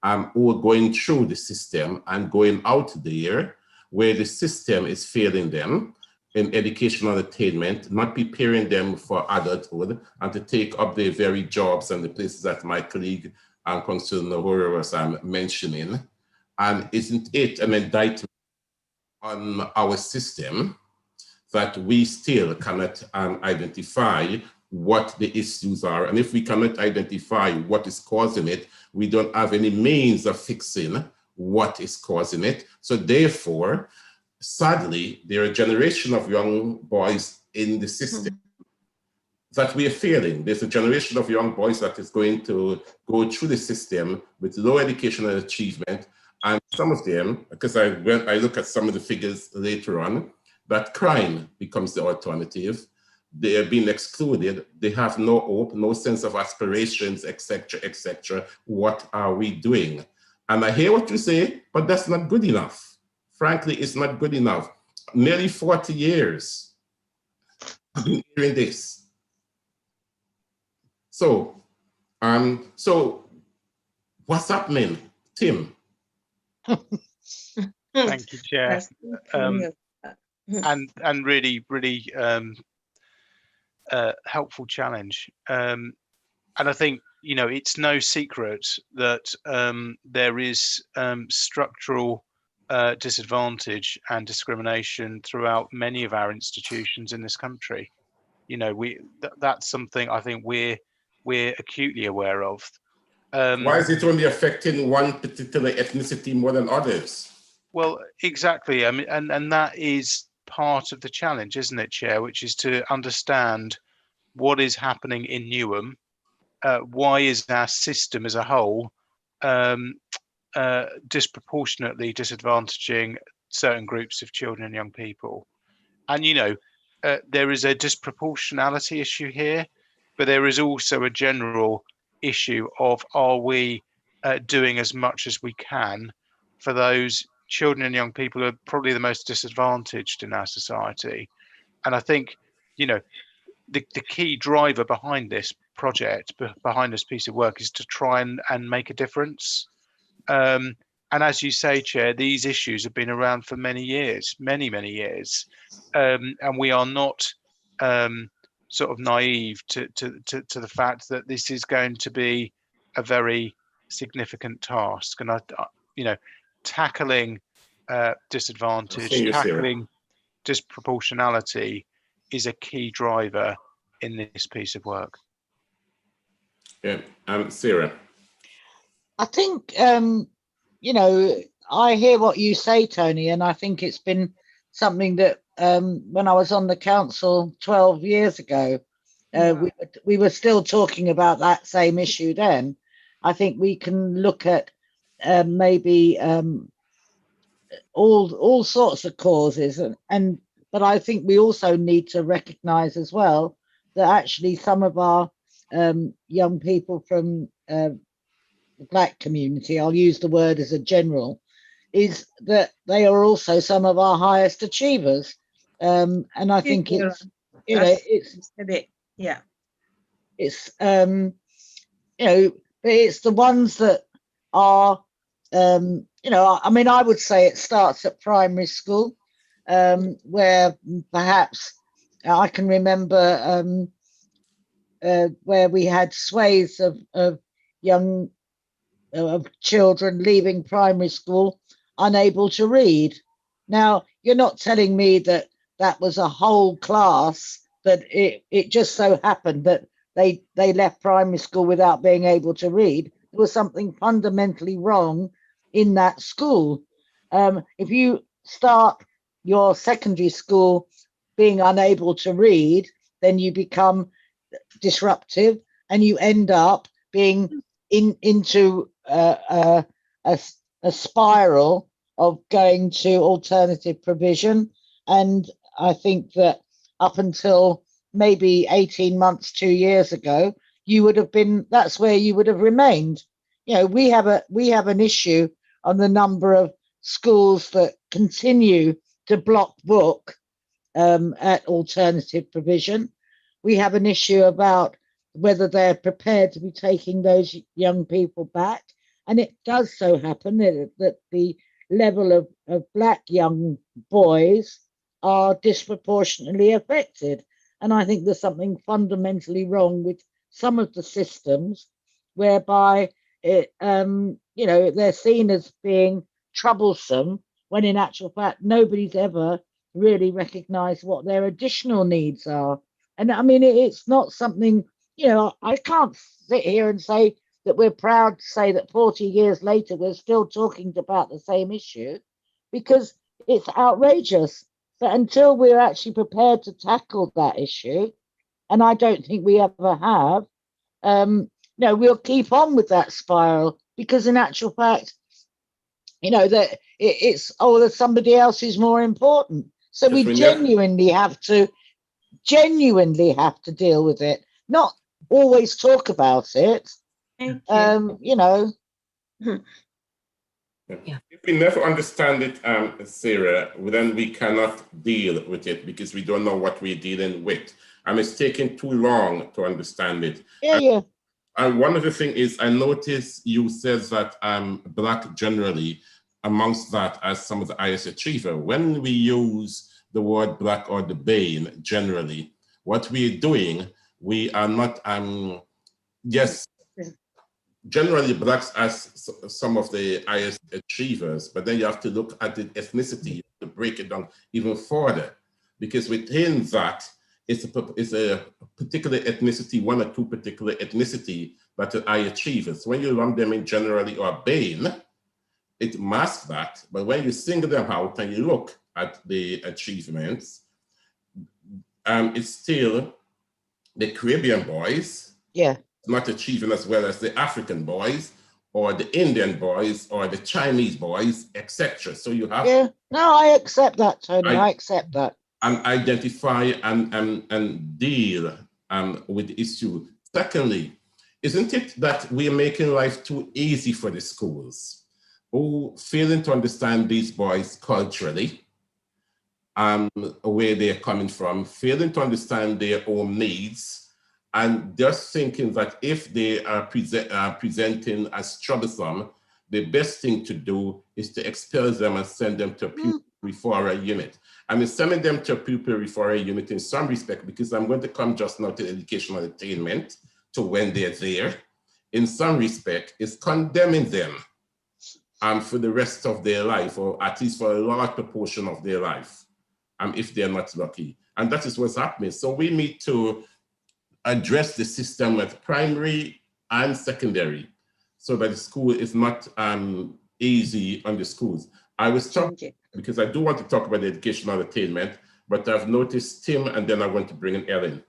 who are going through the system and going out there where the system is failing them in educational attainment, not preparing them for adulthood and to take up the very jobs and the places that my colleague Councillor Nahora was mentioning. And isn't it an indictment on our system that we still cannot identify what the issues are? And if we cannot identify what is causing it, we don't have any means of fixing what is causing it. So therefore, sadly, there are a generation of young boys in the system that we are failing. There's a generation of young boys that is going to go through the system with low educational achievement. And some of them, because I look at some of the figures later on, that crime becomes the alternative. They are being excluded. They have no hope, no sense of aspirations, etc., etc. What are we doing? And I hear what you say, but that's not good enough. Frankly, it's not good enough. Nearly 40 years I've been hearing this. So what's happening, Tim? Thank you, Chair. And really helpful challenge. And I think, you know, it's no secret that there is structural disadvantage and discrimination throughout many of our institutions in this country. You know, that's something I think we're acutely aware of. Why is it only affecting one particular ethnicity more than others? Well, exactly. I mean, and that is part of the challenge, isn't it, Chair? Which is to understand what is happening in Newham. Why is our system as a whole disproportionately disadvantaging certain groups of children and young people? And, you know, there is a disproportionality issue here, but there is also a general issue of, are we doing as much as we can for those children and young people who are probably the most disadvantaged in our society? And I think, you know, the key driver behind this project, behind this piece of work, is to try and make a difference. And as you say, Chair, these issues have been around for many years, many years. And we are not sort of naive to the fact that this is going to be a very significant task. And you know, tackling disadvantage, tackling disproportionality is a key driver in this piece of work. Yeah, Sarah. I think, you know, I hear what you say, Tony, and I think it's been something that when I was on the council 12 years ago, we were still talking about that same issue then. I think we can look at maybe all sorts of causes, but I think we also need to recognise as well that actually some of our young people from the Black community, I'll use the word as a general, is that they are also some of our highest achievers, and I think it's, you know, it's yeah, it's you know, but it's the ones that are you know, I mean, I would say it starts at primary school, where perhaps I can remember where we had swathes of young of children leaving primary school unable to read. Now, you're not telling me that that was a whole class, that it just so happened that they left primary school without being able to read. There was something fundamentally wrong in that school. If you start your secondary school being unable to read, then you become disruptive and you end up being into a spiral of going to alternative provision. And I think that up until maybe 18 months, 2 years ago, you would have been, that's where you would have remained. You know, we have an issue on the number of schools that continue to block book at alternative provision. We have an issue about whether they're prepared to be taking those young people back. And it does so happen that the level of Black young boys are disproportionately affected. And I think there's something fundamentally wrong with some of the systems whereby it, you know, they're seen as being troublesome when in actual fact nobody's ever really recognized what their additional needs are. And I mean, it's not something, you know, I can't sit here and say that we're proud to say that 40 years later we're still talking about the same issue, because it's outrageous. But until we're actually prepared to tackle that issue, and I don't think we ever have, no, we'll keep on with that spiral, because in actual fact, you know, that it's, oh, there's somebody else who's more important. So we genuinely have to deal with it, not always talk about it. You know. Yeah. If we never understand it, Sarah, then we cannot deal with it because we don't know what we're dealing with. And it's taking too long to understand it. Yeah. And one of the things is, I noticed you said that Black generally, amongst that, as some of the highest achiever. When we use the word Black or the BAME generally, what we're doing, we are not, yes, generally Blacks as some of the highest achievers, but then you have to look at the ethnicity to break it down even further, because within that, it's a particular ethnicity, one or two particular ethnicity that are high achievers. When you lump them in generally or BAME, it masks that, but when you single them out and you look at the achievements, it's still the Caribbean boys, not achieving as well as the African boys, or the Indian boys, or the Chinese boys, etc. So you have no, I accept that, Tony. I accept that. And identify and deal with the issue. Secondly, isn't it that we're making life too easy for the schools, who failing to understand these boys culturally, where they're coming from, failing to understand their own needs, and just thinking that if they are presenting as troublesome, the best thing to do is to expel them and send them to a pupil referral unit. I mean, sending them to a pupil referral unit in some respect, because I'm going to come just now to educational attainment, to when they're there, in some respect, is condemning them for the rest of their life, or at least for a large proportion of their life, if they're not lucky. And that is what's happening. So we need to address the system at primary and secondary, so that the school is not easy on the schools. I was talking because I do want to talk about the educational attainment, but I've noticed Tim, and then I want to bring in Ellen.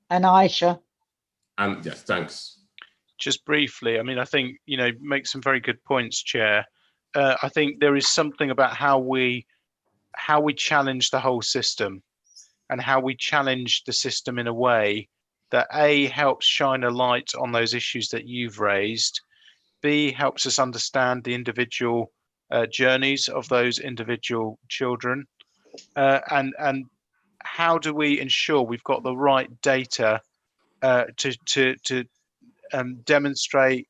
And Aisha. And yes, thanks. Just briefly, I mean, I think, you know, make some very good points, Chair. I think there is something about how we challenge the whole system, and how we challenge the system in a way that A, helps shine a light on those issues that you've raised, B, helps us understand the individual journeys of those individual children, and how do we ensure we've got the right data to demonstrate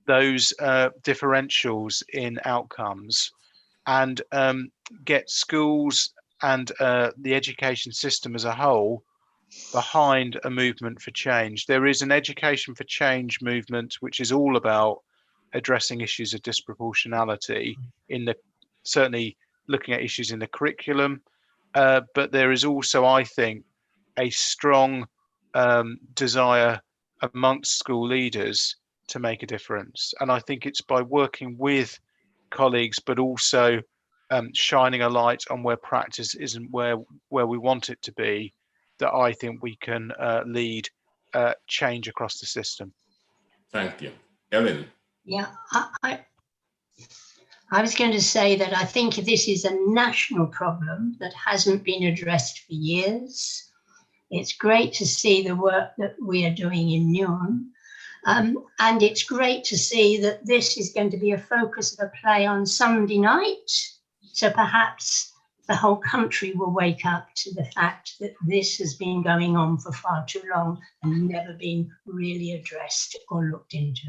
those differentials in outcomes, and get schools and the education system as a whole behind a movement for change. There is an education for change movement which is all about addressing issues of disproportionality in the, certainly looking at issues in the curriculum, but there is also, I think, a strong desire amongst school leaders to make a difference. And I think it's by working with colleagues, but also shining a light on where practice isn't where we want it to be, that I think we can lead change across the system. Thank you. Ellen. Yeah, I was going to say that I think this is a national problem that hasn't been addressed for years. It's great to see the work that we are doing in Newham. And it's great to see that this is going to be a focus of a play on Sunday night. So perhaps the whole country will wake up to the fact that this has been going on for far too long and never been really addressed or looked into.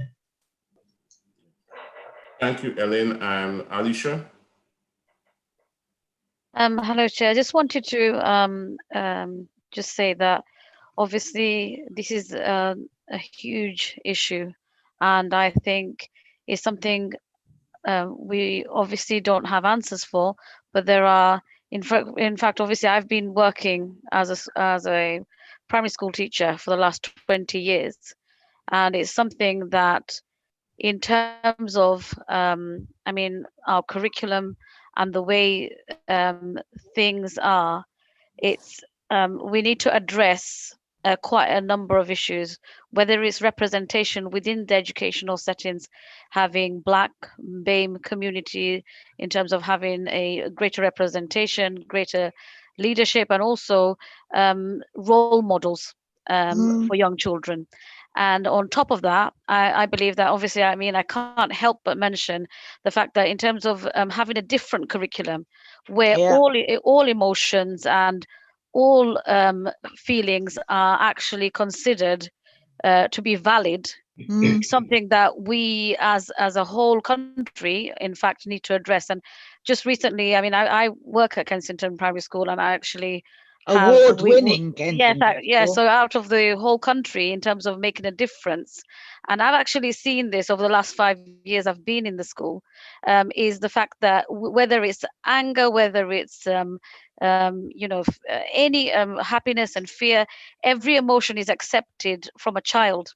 Thank you, Ellen. And Alicia? Hello, Chair. I just wanted to just say that obviously this is a huge issue, and I think it's something we obviously don't have answers for, but there are, in fact, obviously I've been working as a primary school teacher for the last 20 years, and it's something that, in terms of, I mean, our curriculum and the way things are, it's we need to address quite a number of issues, whether it's representation within the educational settings, having Black, BAME community in terms of having a greater representation, greater leadership, and also role models for young children. And on top of that, I believe that obviously, I mean, I can't help but mention the fact that in terms of having a different curriculum where all emotions and all feelings are actually considered to be valid, something that we as a whole country, in fact, need to address. And just recently, I mean, I work at Kensington Primary School, and I actually award-winning. So out of the whole country in terms of making a difference, and I've actually seen this over the last 5 years I've been in the school, is the fact that whether it's anger, whether it's you know, any happiness and fear, every emotion is accepted from a child,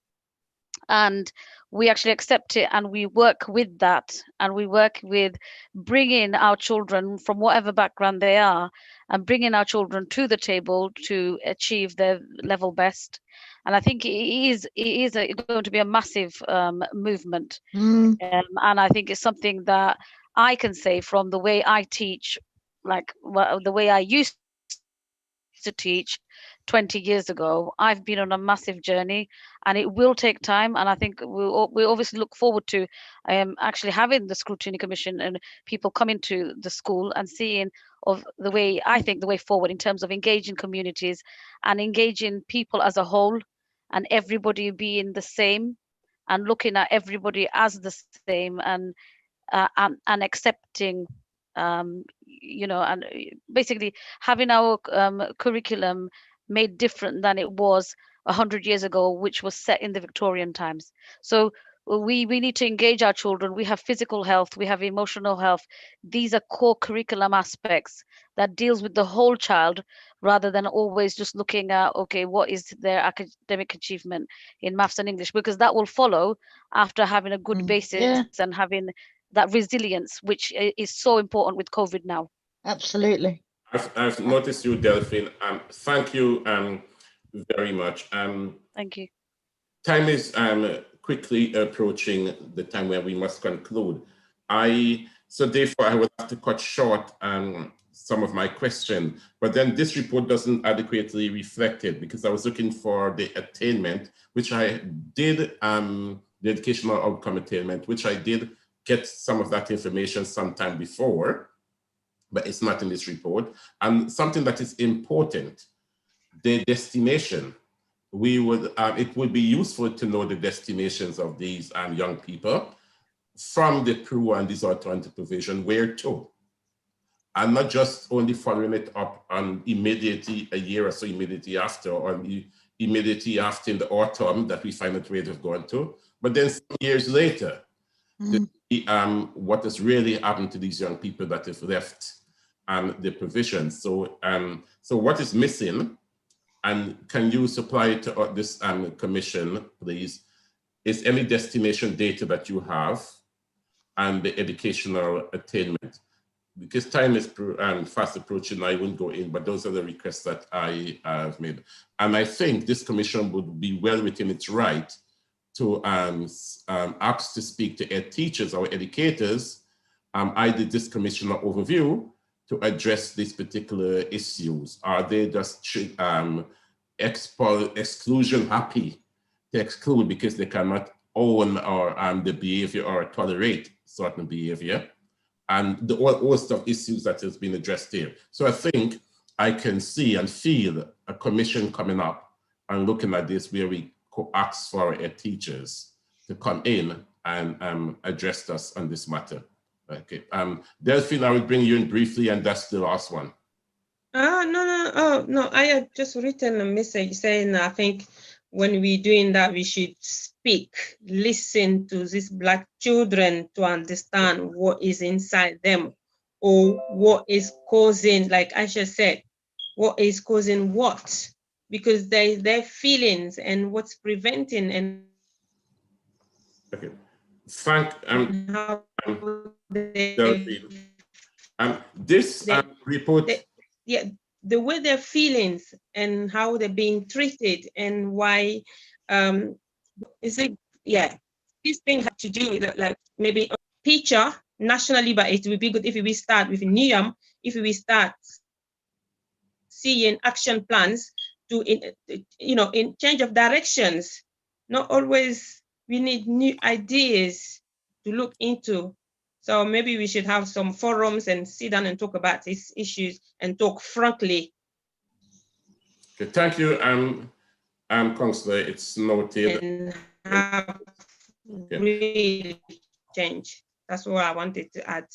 and we actually accept it, and we work with that, and we work with bringing our children from whatever background they are, and bringing our children to the table to achieve their level best. And I think it is going to be a massive movement, and I think it's something that I can say from the way I teach, like the way I used to teach 20 years ago. I've been on a massive journey, and it will take time. And I think we obviously look forward to actually having the scrutiny commission and people coming to the school and seeing of the way, I think, the way forward in terms of engaging communities and engaging people as a whole, and everybody being the same, and looking at everybody as the same, and accepting, you know, and basically having our curriculum made different than it was 100 years ago, which was set in the Victorian times. So we need to engage our children. We have physical health, we have emotional health. These are core curriculum aspects that deals with the whole child, rather than always just looking at, okay, what is their academic achievement in maths and English, because that will follow after having a good basis and having that resilience, which is so important with COVID now. Absolutely. I've noticed you, Delphine. Thank you very much. Thank you. Time is quickly approaching the time where we must conclude. So therefore, I would have to cut short some of my questions, but then this report doesn't adequately reflect it, because I was looking for the attainment, which I did, the educational outcome attainment, which I did get some of that information sometime before, but it's not in this report. And something that is important, the destination. It would be useful to know the destinations of these young people from the PRU and this alternative provision, where to, and not just only following it up on immediately a year or so immediately after, or immediately after in the autumn that we find that rate of going to, but then some years later, to see what has really happened to these young people that have left the provision. So, so what is missing? And can you supply to this commission, please, is any destination data that you have and the educational attainment? Because time is fast approaching, I wouldn't go in, but those are the requests that I have made. And I think this commission would be well within its right to ask to speak to ed teachers or educators. I did this commissioner overview to address these particular issues. Are they just exclusion happy to exclude because they cannot own or the behavior or tolerate certain behavior? And the host of issues that has been addressed here. So I think I can see and feel a commission coming up and looking at this where we ask for our teachers to come in and address us on this matter. Okay, Delphine, I will bring you in briefly, and that's the last one. No, I had just written a message saying I think when we're doing that, we should speak, listen to these Black children to understand what is inside them, or what is causing, like Aisha said, what is causing what, because their feelings and what's preventing and okay. Thank this report. The way their feelings and how they're being treated and why is it, this thing had to do with like maybe a picture nationally, but it would be good if we start with Newham, if we start seeing action plans to in change of directions. Not always, we need new ideas to look into. So maybe we should have some forums and sit down and talk about these issues and talk frankly. Okay, thank you, Councillor. It's noted. And have real change. That's what I wanted to add.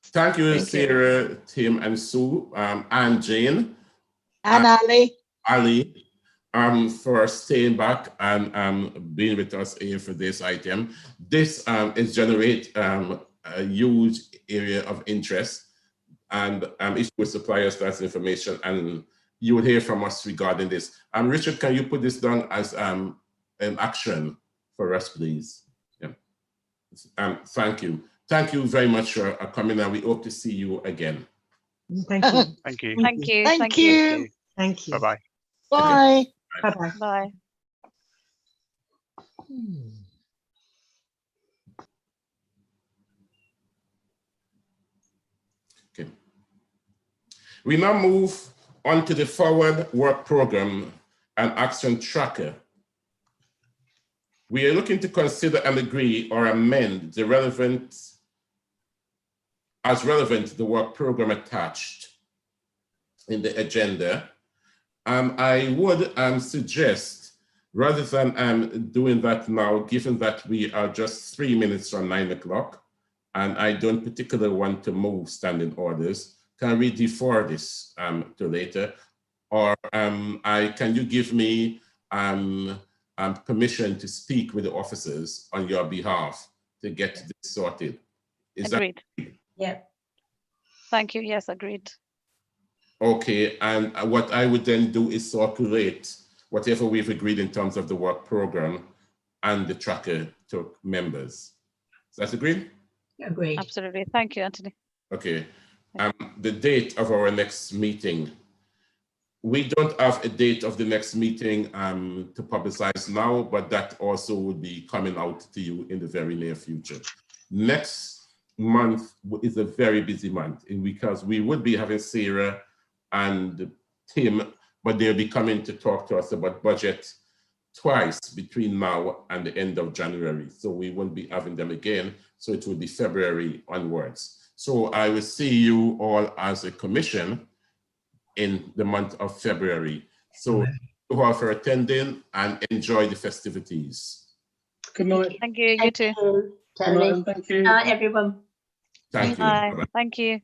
Thank you, Sarah, Tim, and Sue, and Jane. And Ali. Ali, for staying back and being with us here for this item. This is generate a huge area of interest, and if you supply us that information, and you will hear from us regarding this. Richard, can you put this down as an action for us, please? Yeah. Thank you. Thank you very much for coming, and we hope to see you again. Thank you. Thank you. Thank you. Thank you. Thank you. Bye-bye. Bye. Bye-bye. Bye. Okay. We now move on to the forward work program and action tracker. We are looking to consider and agree or amend the relevant the work program attached in the agenda. I would suggest, rather than doing that now, given that we are just 3 minutes from 9 o'clock, and I don't particularly want to move standing orders, can we defer this to later? Or can you give me permission to speak with the officers on your behalf to get this sorted? Is agreed. That Yeah. Thank you. Yes, agreed. okay? And what I would then do is circulate whatever we've agreed in terms of the work program and the tracker to members. Is that agreed? Agreed. Absolutely. Thank you, Anthony. Okay. The date of our next meeting. We don't have a date of the next meeting to publicize now, but that also will be coming out to you in the very near future. Next month is a very busy month because we would be having Sarah and Tim, but they'll be coming to talk to us about budget twice between now and the end of January. So we won't be having them again. So it will be February onwards. So I will see you all as a commission in the month of February. So thank you all for attending and enjoy the festivities. Good night. Thank you. You too. Tony. Thank you. Good night, everyone. Thank you. Bye. Bye-bye. Thank you.